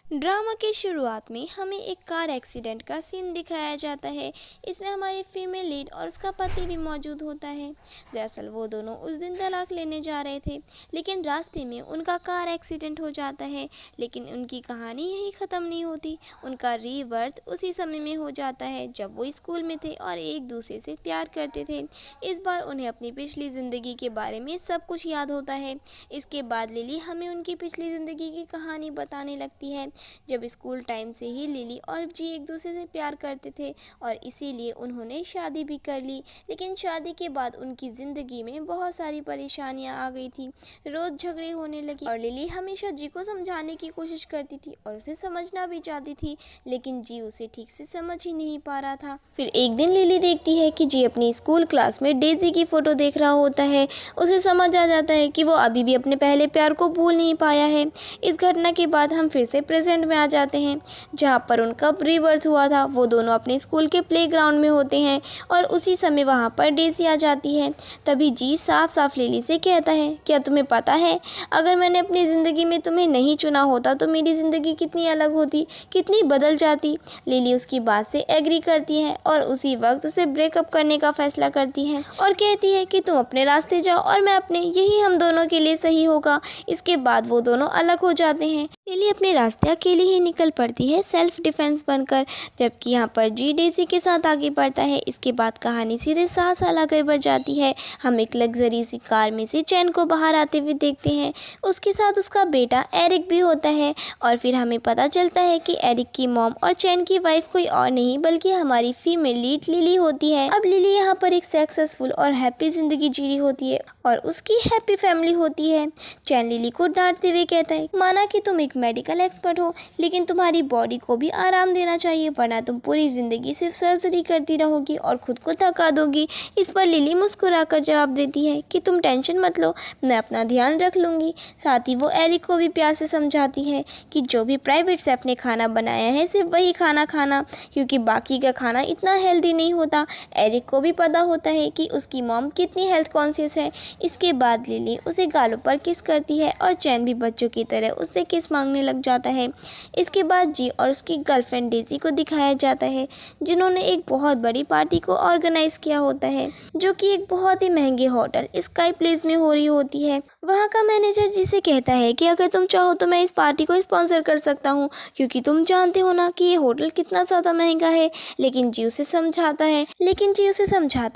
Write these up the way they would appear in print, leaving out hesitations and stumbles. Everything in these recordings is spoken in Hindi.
ड्रामा की शुरुआत में हमें एक कार एक्सीडेंट का सीन दिखाया जाता है। इसमें हमारी फीमेल लीड और उसका पति भी मौजूद होता है। दरअसल वो दोनों उस दिन तलाक लेने जा रहे थे, लेकिन रास्ते में उनका कार एक्सीडेंट हो जाता है। लेकिन उनकी कहानी यहीं ख़त्म नहीं होती। उनका रीबर्थ उसी समय में हो जाता है जब वो स्कूल में थे और एक दूसरे से प्यार करते थे। इस बार उन्हें अपनी पिछली ज़िंदगी के बारे में सब कुछ याद होता है। इसके बाद लिली हमें उनकी पिछली ज़िंदगी की कहानी बताने लगती है। जब स्कूल टाइम से ही लिली और जी एक दूसरे से प्यार करते थे और इसीलिए उन्होंने शादी भी कर ली। लेकिन शादी के बाद उनकी ज़िंदगी में बहुत सारी परेशानियां आ गई थी। रोज़ झगड़े होने लगी और लिली हमेशा जी को समझाने की कोशिश करती थी और उसे समझना भी चाहती थी, लेकिन जी उसे ठीक से समझ ही नहीं पा रहा था। फिर एक दिन लिली देखती है कि जी अपनी स्कूल क्लास में डेजी की फ़ोटो देख रहा होता है। उसे समझ आ जाता है कि वो अभी भी अपने पहले प्यार को भूल नहीं पाया है। इस घटना के बाद हम फिर से प्रेजेंट में आ जाते हैं, जहाँ पर उनका रीबर्थ हुआ था। वो दोनों अपने स्कूल के प्लेग्राउंड में होते हैं और उसी समय वहाँ पर डेजी आ जाती है। तभी जी साफ साफ लिली से कहता है, क्या तुम्हें पता है, अगर मैंने अपनी ज़िंदगी में तुम्हें नहीं चुना होता तो मेरी ज़िंदगी कितनी अलग होती, कितनी बदल जाती। लिली उसकी बात से एग्री करती है और उसी वक्त उसे ब्रेकअप करने का फैसला करती है और कहती है कि तुम अपने रास्ते जाओ और मैं अपने, यही हम दोनों के लिए सही होगा। इसके बाद वो दोनों अलग हो जाते हैं। लिली अपने रास्ते अकेली ही निकल पड़ती है सेल्फ डिफेंस बनकर, जबकि यहाँ पर जी डेजी के साथ आगे बढ़ता है। इसके बाद कहानी सीधे 7 साल आगे बढ़ जाती है। हम एक लग्जरी सी कार में से चैन को बाहर आते हुए देखते हैं। उसके साथ उसका बेटा एरिक भी होता है और फिर हमें पता चलता है कि एरिक की मॉम और चैन की वाइफ कोई और नहीं बल्कि हमारी फीमेल लीड लिली होती है। अब लिली यहाँ पर एक सक्सेसफुल और हैप्पी जिंदगी जी रही होती है और उसकी हैप्पी फैमिली होती है। चैन लिली को डांटते हुए कहता है, माना कि तुम एक मेडिकल एक्सपर्ट हो, लेकिन तुम्हारी बॉडी को भी आराम देना चाहिए, वरना तुम पूरी जिंदगी सिर्फ सर्जरी करती रहोगी और खुद को थका दोगी। इस पर लिली मुस्कुराकर जवाब देती है कि तुम टेंशन मत लो, मैं अपना ध्यान रख लूंगी। साथ ही वो एरिक को भी प्यार से समझाती है कि जो भी प्राइवेट शेफ ने खाना बनाया है सिर्फ वही खाना खाना, क्योंकि बाकी का खाना इतना हेल्दी नहीं होता। एरिक को भी पता होता है कि उसकी मॉम कितनी हेल्थ कॉन्शियस है। इसके बाद लिली उसे गालों पर किस करती है और चैन भी बच्चों की तरह उससे किस मांगने लग जाता है। इसके बाद जी और उसकी गर्लफ्रेंड डेजी को दिखाया जाता है, जिन्होंने एक बहुत बड़ी पार्टी को ऑर्गेनाइज किया होता है, जो कि एक बहुत ही महंगे होटल स्काई प्लेस में हो रही होती है। वहाँ का मैनेजर जी से कहता है कि अगर तुम चाहो तो मैं इस पार्टी को स्पॉन्सर कर सकता हूँ, क्योंकि तुम जानते हो ना कि ये होटल कितना ज़्यादा महंगा है। लेकिन जी उसे समझाता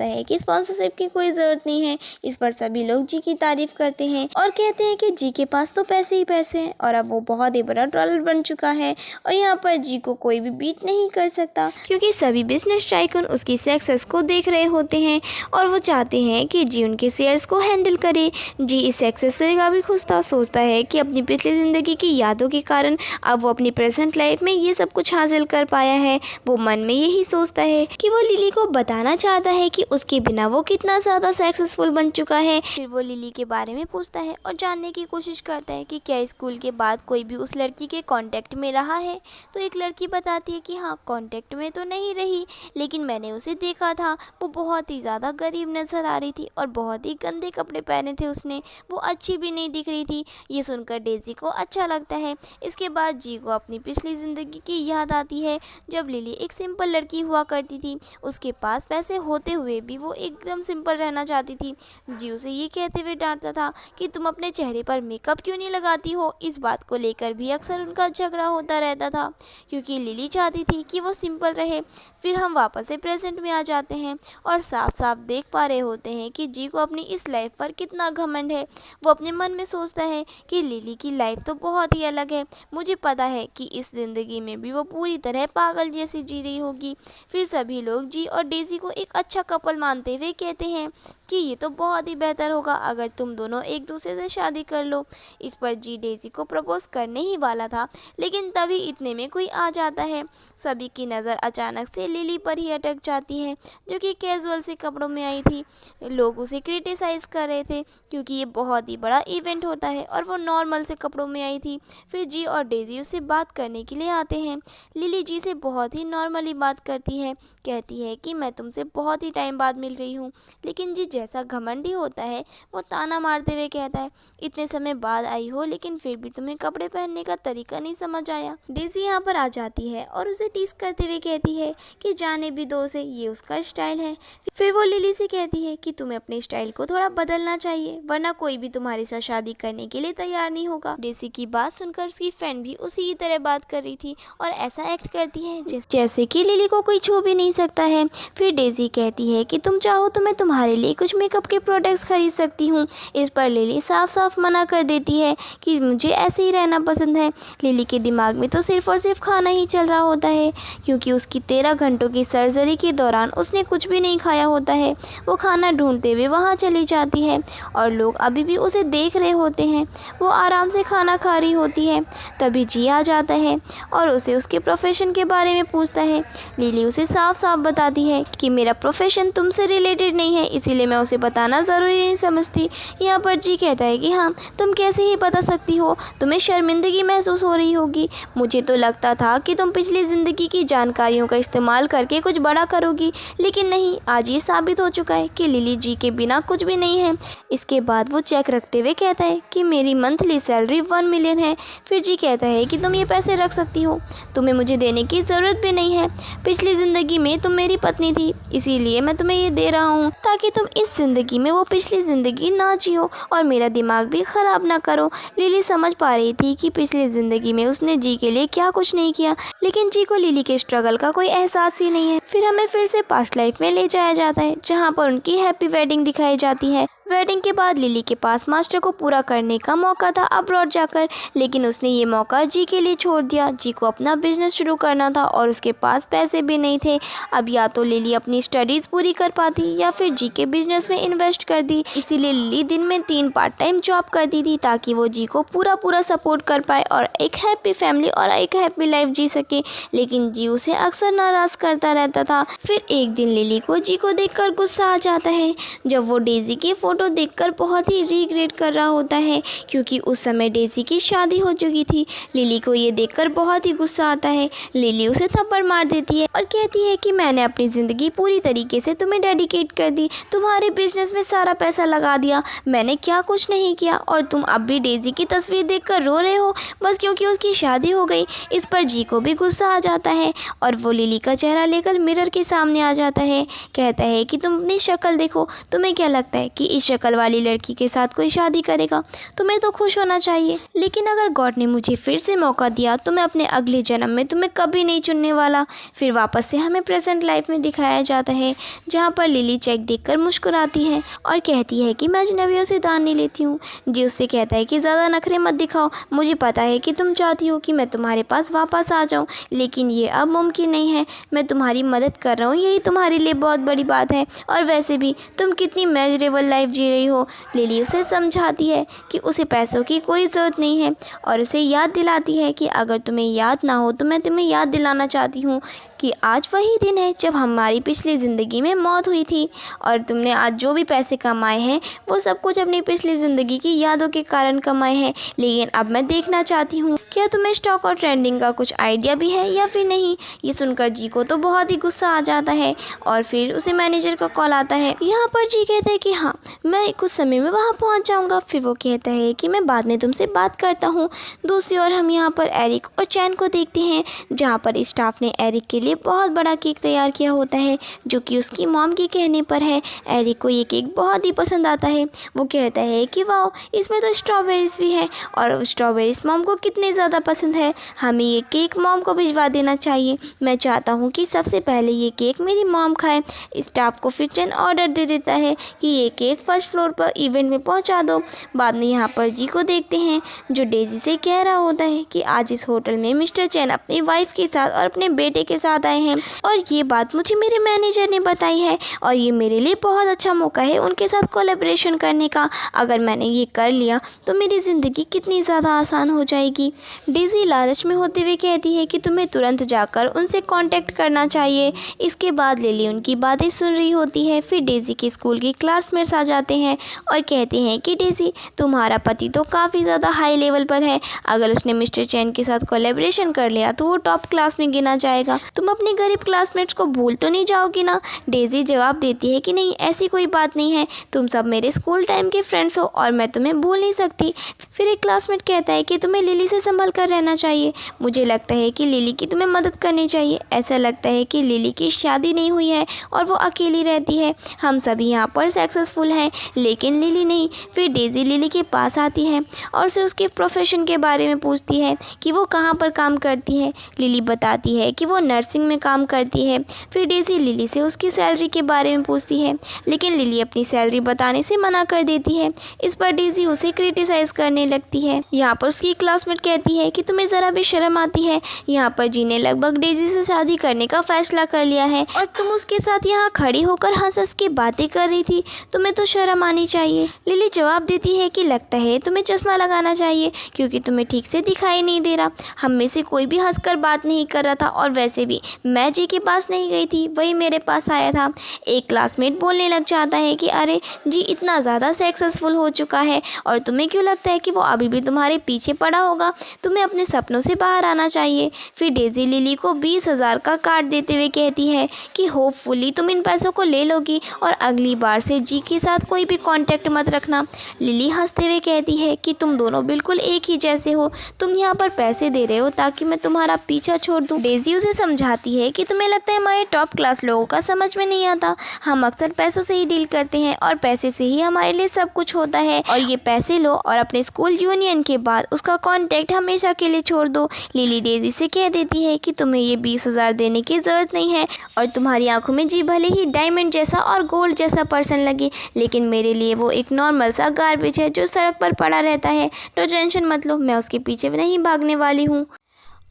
है कि स्पॉन्सरशिप की कोई ज़रूरत नहीं है। इस पर सभी लोग जी की तारीफ करते हैं और कहते हैं कि जी के पास तो पैसे ही पैसे हैं और अब वो बहुत ही बड़ा डॉलर बन चुका है और यहाँ पर जी को कोई भी बीट नहीं कर सकता, क्योंकि सभी बिजनेस टाइकून उसकी सक्सेस को देख रहे होते हैं और वो चाहते हैं कि जी उनके शेयर्स को हैंडल करे। जी इस सक्सेस से काफ़ी खुश था, सोचता है कि अपनी पिछली ज़िंदगी की यादों के कारण अब वो अपनी प्रेजेंट लाइफ में ये सब कुछ हासिल कर पाया है। वो मन में यही सोचता है कि वो लिली को बताना चाहता है कि उसके बिना वो कितना ज़्यादा सक्सेसफुल बन चुका है। फिर वो लिली के बारे में पूछता है और जानने की कोशिश करता है कि क्या स्कूल के बाद कोई भी उस लड़की के कांटेक्ट में रहा है। तो एक लड़की बताती है कि हाँ, कांटेक्ट में तो नहीं रही, लेकिन मैंने उसे देखा था। वो बहुत ही ज़्यादा गरीब नजर आ रही थी और बहुत ही गंदे कपड़े पहने थे उसने, वो अच्छी भी नहीं दिख रही थी। ये सुनकर डेजी को अच्छा लगता है। इसके बाद जी को अपनी पिछली ज़िंदगी की याद आती है, जब लिली एक सिंपल लड़की हुआ करती थी। उसके पास पैसे होते हुए भी वो एकदम सिंपल रहना चाहती थी। जी उसे ये कहते हुए डांटता था कि तुम अपने चेहरे पर मेकअप क्यों नहीं लगाती हो। इस बात को लेकर भी अक्सर उनका झगड़ा होता रहता था, क्योंकि लिली चाहती थी कि वो सिंपल रहे। फिर हम वापस से प्रेजेंट में आ जाते हैं और साफ साफ देख पा रहे होते हैं कि जी को अपनी इस लाइफ पर कितना घमंड है। वो अपने मन में सोचता है कि लिली की लाइफ तो बहुत ही अलग है, मुझे पता है कि इस ज़िंदगी में भी वो पूरी तरह पागल जैसी जी रही होगी। फिर सभी लोग जी और डेजी को एक अच्छा कपल मानते हुए कहते हैं कि ये तो बहुत ही बेहतर होगा अगर तुम दोनों एक दूसरे से शादी कर लो। इस पर जी डेजी को प्रपोज करने ही वाला था, लेकिन तभी इतने में कोई आ जाता है। सभी की नज़र अचानक से लिली पर ही अटक जाती है, जो कि कैजुअल से कपड़ों में आई थी। लोग उसे क्रिटिसाइज़ कर रहे थे क्योंकि ये बहुत ही बड़ा इवेंट होता है और वो नॉर्मल से कपड़ों में आई थी। फिर जी और डेजी उससे बात करने के लिए आते हैं। लिली जी से बहुत ही नॉर्मली बात करती है, कहती है कि मैं तुमसे बहुत ही टाइम बाद मिल रही हूँ। लेकिन जी जैसा घमंडी होता है वो ताना मारते हुए कहता है, इतने समय बाद आई हो लेकिन फिर भी तुम्हें कपड़े पहनने का तरीका नहीं समझ आया। डेजी यहाँ पर आ जाती है और उसे टीस करते हुए कहती है कि जाने भी दो उसे, ये उसका स्टाइल है। फिर वो लिली से कहती है कि तुम्हें अपने स्टाइल को थोड़ा बदलना चाहिए, वरना कोई भी तुम्हारे साथ शादी करने के लिए तैयार नहीं होगा। डेजी की बात सुनकर उसकी फ्रेंड भी उसी की तरह बात कर रही थी और ऐसा एक्ट करती है जैसे कि लिली को कोई छू भी नहीं सकता है। फिर डेजी कहती है कि तुम चाहो तो मैं तुम्हारे लिए कुछ मेकअप के प्रोडक्ट्स खरीद सकती हूँ। इस पर लिली साफ साफ मना कर देती है कि मुझे ऐसे ही रहना पसंद है। लिली के दिमाग में तो सिर्फ और सिर्फ खाना ही चल रहा होता है, क्योंकि उसकी 13 घंटों की सर्जरी के दौरान उसने कुछ भी नहीं खाया होता है। वो खाना ढूंढते हुए वहाँ चली जाती है और लोग अभी भी उसे देख रहे होते हैं। वो आराम से खाना खा रही होती है। तभी जी आ जाता है और उसे उसके प्रोफेशन के बारे में पूछता है। लिली उसे साफ साफ बताती है कि मेरा प्रोफेशन तुमसे रिलेटेड नहीं है, इसीलिए मैं उसे बताना ज़रूरी नहीं समझती। यहाँ पर जी कहता है कि हाँ, तुम कैसे ही बता सकती हो, तुम्हें शर्मिंदगी महसूस हो रही होगी। मुझे तो लगता था कि तुम पिछली ज़िंदगी की जानकारियों का इस्तेमाल करके कुछ बड़ा करोगी, लेकिन नहीं, आज ये साबित हो चुका है कि लिली जी के बिना कुछ भी नहीं है। इसके बाद वो चेक रखते हुए कहता है कि मेरी मंथली सैलरी 1 मिलियन है। फिर जी कहता है कि तुम ये पैसे रख सकती हो, तुम्हें मुझे देने की ज़रूरत भी नहीं है। पिछली ज़िंदगी में तुम मेरी पत्नी थी, इसीलिए मैं तुम्हें ये दे रहा हूँ ताकि तुम इस ज़िंदगी में वो पिछली ज़िंदगी ना जियो और मेरा दिमाग भी ख़राब ना करो। लिली समझ पा रही थी कि पिछली ज़िंदगी में उसने जी के लिए क्या कुछ नहीं किया, लेकिन जी को लिली के स्ट्रगल का कोई एहसास ही नहीं है। फिर हमें फिर से पास्ट लाइफ में ले जाया जाता है, जहाँ पर उनकी हैप्पी वेडिंग दिखाई जाती है। वेडिंग के बाद लिली के पास मास्टर को पूरा करने का मौका था अब्रॉड जाकर, लेकिन उसने ये मौका जी के लिए छोड़ दिया। जी को अपना बिजनेस शुरू करना था और उसके पास पैसे भी नहीं थे। अब या तो लिली अपनी स्टडीज़ पूरी कर पाती या फिर जी के बिजनेस में इन्वेस्ट कर दी। इसीलिए लिली दिन में 3 पार्ट टाइम जॉब करती थी ताकि वो जी को पूरा सपोर्ट कर पाए और एक हैप्पी फैमिली और एक हैप्पी लाइफ जी सके। लेकिन जी उसे अक्सर नाराज़ करता रहता था। फिर एक दिन लिली को जी को देखकर गुस्सा आ जाता है, जब वो डेजी की फोटो देखकर बहुत ही रिग्रेट कर रहा होता है, क्योंकि उस समय डेजी की शादी हो चुकी थी। लिली को ये देखकर बहुत ही गुस्सा आता है। लिली उसे थप्पड़ मार देती है और कहती है कि मैंने अपनी ज़िंदगी पूरी तरीके से तुम्हें डेडिकेट कर दी, तुम्हारे बिजनेस में सारा पैसा लगा दिया, मैंने क्या कुछ नहीं किया, और तुम अब भी डेजी की तस्वीर देखकर रो रहे हो बस क्योंकि उसकी शादी हो गई। इस पर जी को भी गुस्सा आ जाता है और वो लिली का चेहरा लेकर मिरर के सामने आ जाता है। कहता है कि तुम अपनी शक्ल देखो, तुम्हें क्या लगता है कि इस शक्ल वाली लड़की के साथ कोई शादी करेगा? तुम्हें तो खुश होना चाहिए, लेकिन अगर गॉड ने मुझे फिर से मौका दिया तो मैं अपने अगले जन्म में तुम्हें कभी नहीं चुनने वाला। फिर वापस से हमें प्रेजेंट लाइफ में दिखाया जाता है, जहाँ पर लिली चेक देखकर मुस्कुराती है और कहती है कि मैं अजनबियों से दान नहीं लेती हूँ। जी उससे कहता है कि ज़्यादा नखरे मत दिखाओ, मुझे पता है कि तुम चाहती हो कि मैं तुम्हारे पास वापस आ जाऊँ, लेकिन ये अब मुमकिन नहीं है। मैं तुम्हारी मदद कर रहा हूँ, यही तुम्हारे लिए बहुत बड़ी बात है, और वैसे भी तुम कितनी मेजरेबल लाइफ जी रही हो। लिली उसे समझाती है कि उसे पैसों की कोई ज़रूरत नहीं है और उसे याद दिलाती है कि अगर तुम्हें याद ना हो तो मैं तुम्हें याद दिलाना चाहती हूँ कि आज वही दिन है जब हमारी पिछली ज़िंदगी में मौत हुई थी, और तुमने आज जो भी पैसे कमाए हैं वो सब कुछ अपनी पिछली ज़िंदगी की यादों के कारण कमाए हैं। लेकिन अब मैं देखना चाहती हूँ क्या तुम्हें स्टॉक और ट्रेंडिंग का कुछ आइडिया भी है या फिर नहीं। ये सुनकर जी को तो बहुत ही गुस्सा आ जाता है और फिर उसे मैनेजर का कॉल आता है। यहाँ पर जी कहता है कि हाँ, मैं कुछ समय में वहाँ पहुँच जाऊँगा। फिर वो कहता है कि मैं बाद में तुमसे बात करता हूँ। दूसरी ओर हम यहाँ पर एरिक और चैन को देखते हैं, जहाँ पर स्टाफ ने एरिक के लिए बहुत बड़ा केक तैयार किया होता है, जो कि उसकी मॉम के कहने पर है। एरिक को ये केक बहुत ही पसंद आता है। वो कहता है कि वाह, इसमें तो स्ट्रॉबेरीज भी है, और स्ट्रॉबेरीज मॉम को कितने ज़्यादा पसंद है, हमें ये केक मॉम को भिजवा देना चाहिए। मैं चाहता हूँ कि सबसे पहले ये केक मेरी मॉम खाए। स्टाफ को फिर चैन ऑर्डर दे देता है कि ये केक फर्स्ट फ्लोर पर इवेंट में पहुँचा दो। बाद में यहाँ पर जी को देखते हैं, जो डेजी से कह रहा होता है कि आज इस होटल में मिस्टर चैन अपनी वाइफ के साथ और अपने बेटे के साथ आए हैं, और ये बात मुझे मेरे मैनेजर ने बताई है, और ये मेरे लिए बहुत अच्छा मौका है उनके साथ कोलैबोरेशन करने का। अगर मैंने ये कर लिया तो मेरी ज़िंदगी कितनी ज़्यादा आसान हो जाएगी। डेजी लालच में होते हुए कहती है कि तुम्हें तुरंत जाकर उनसे कांटेक्ट करना चाहिए। इसके बाद लिली उनकी बातें सुन रही होती है। फिर डेजी के स्कूल की क्लासमेट्स आ जाती जाते हैं और कहते हैं कि डेज़ी, तुम्हारा पति तो काफ़ी ज़्यादा हाई लेवल पर है, अगर उसने मिस्टर चैन के साथ कोलैबोरेशन कर लिया तो वो टॉप क्लास में गिना जाएगा। तुम अपने गरीब क्लासमेट्स को भूल तो नहीं जाओगी ना? डेज़ी जवाब देती है कि नहीं, ऐसी कोई बात नहीं है, तुम सब मेरे स्कूल टाइम के फ्रेंड्स हो और मैं तुम्हें भूल नहीं सकती। फिर एक क्लासमेट कहता है कि तुम्हें लिली से संभल कर रहना चाहिए, मुझे लगता है कि लिली की तुम्हें मदद करनी चाहिए। ऐसा लगता है कि लिली की शादी नहीं हुई है और वो अकेली रहती है, हम सभी यहाँ पर सक्सेसफुल हैं लेकिन लिली नहीं। फिर डेज़ी लिली के पास आती है और उसे उसके प्रोफेशन के बारे में पूछती है कि वो कहाँ पर काम करती है। लिली बताती है कि वो नर्सिंग में काम करती है। फिर डेज़ी लिली से उसकी सैलरी के बारे में पूछती है लेकिन लिली अपनी सैलरी बताने से मना कर देती है। इस पर डेज़ी उसे क्रिटिसाइज़ करने लगती है। यहाँ पर उसकी क्लासमेट कहती है कि तुम्हें ज़रा भी शर्म आती है, यहाँ पर जी ने लगभग डेज़ी से शादी करने का फैसला कर लिया है और तुम उसके साथ यहाँ खड़ी होकर हंस हंस के बातें कर रही थी, तुम्हें तो शर्म आनी चाहिए। लिली जवाब देती है कि लगता है तुम्हें चश्मा लगाना चाहिए क्योंकि तुम्हें ठीक से दिखाई नहीं दे रहा, हम में से कोई भी हंसकर बात नहीं कर रहा था और वैसे भी मैं जी के पास नहीं गई थी, वही मेरे पास आया था। एक क्लासमेट बोलने लग जाता है कि अरे जी इतना ज़्यादा सक्सेसफुल हो चुका है और तुम्हें क्यों लगता है कि वो अभी भी तुम्हारे पीछे पड़ा होगा, तुम्हें अपने सपनों से बाहर आना चाहिए। फिर डेज़ी लिली को 20,000 का कार्ड देते हुए कहती है कि होपफुली तुम इन पैसों को ले लोगी और अगली बार से जी के साथ कोई भी कांटेक्ट मत रखना। लिली हंसते हुए कहती है कि तुम दोनों बिल्कुल एक ही जैसे हो, तुम यहाँ पर पैसे दे रहे हो ताकि मैं तुम्हारा पीछा छोड़ दूँ। डेज़ी उसे समझाती है कि तुम्हें लगता है हमारे टॉप क्लास लोगों का समझ में नहीं आता, हम अक्सर पैसों से ही डील करते हैं और पैसे से ही हमारे लिए सब कुछ होता है और ये पैसे लो और अपने स्कूल यूनियन के बाद उसका कांटेक्ट हमेशा के लिए छोड़ दो। लिली डेज़ी से कह देती है कि तुम्हें ये 20,000 देने की ज़रूरत नहीं है और तुम्हारी आंखों में जी भले ही डायमंड जैसा और गोल्ड जैसा पर्सन लगे लेकिन मेरे लिए वो एक नॉर्मल सा गार्बेज है जो सड़क पर पड़ा रहता है, तो टेंशन मत लो, मैं उसके पीछे नहीं भागने वाली हूँ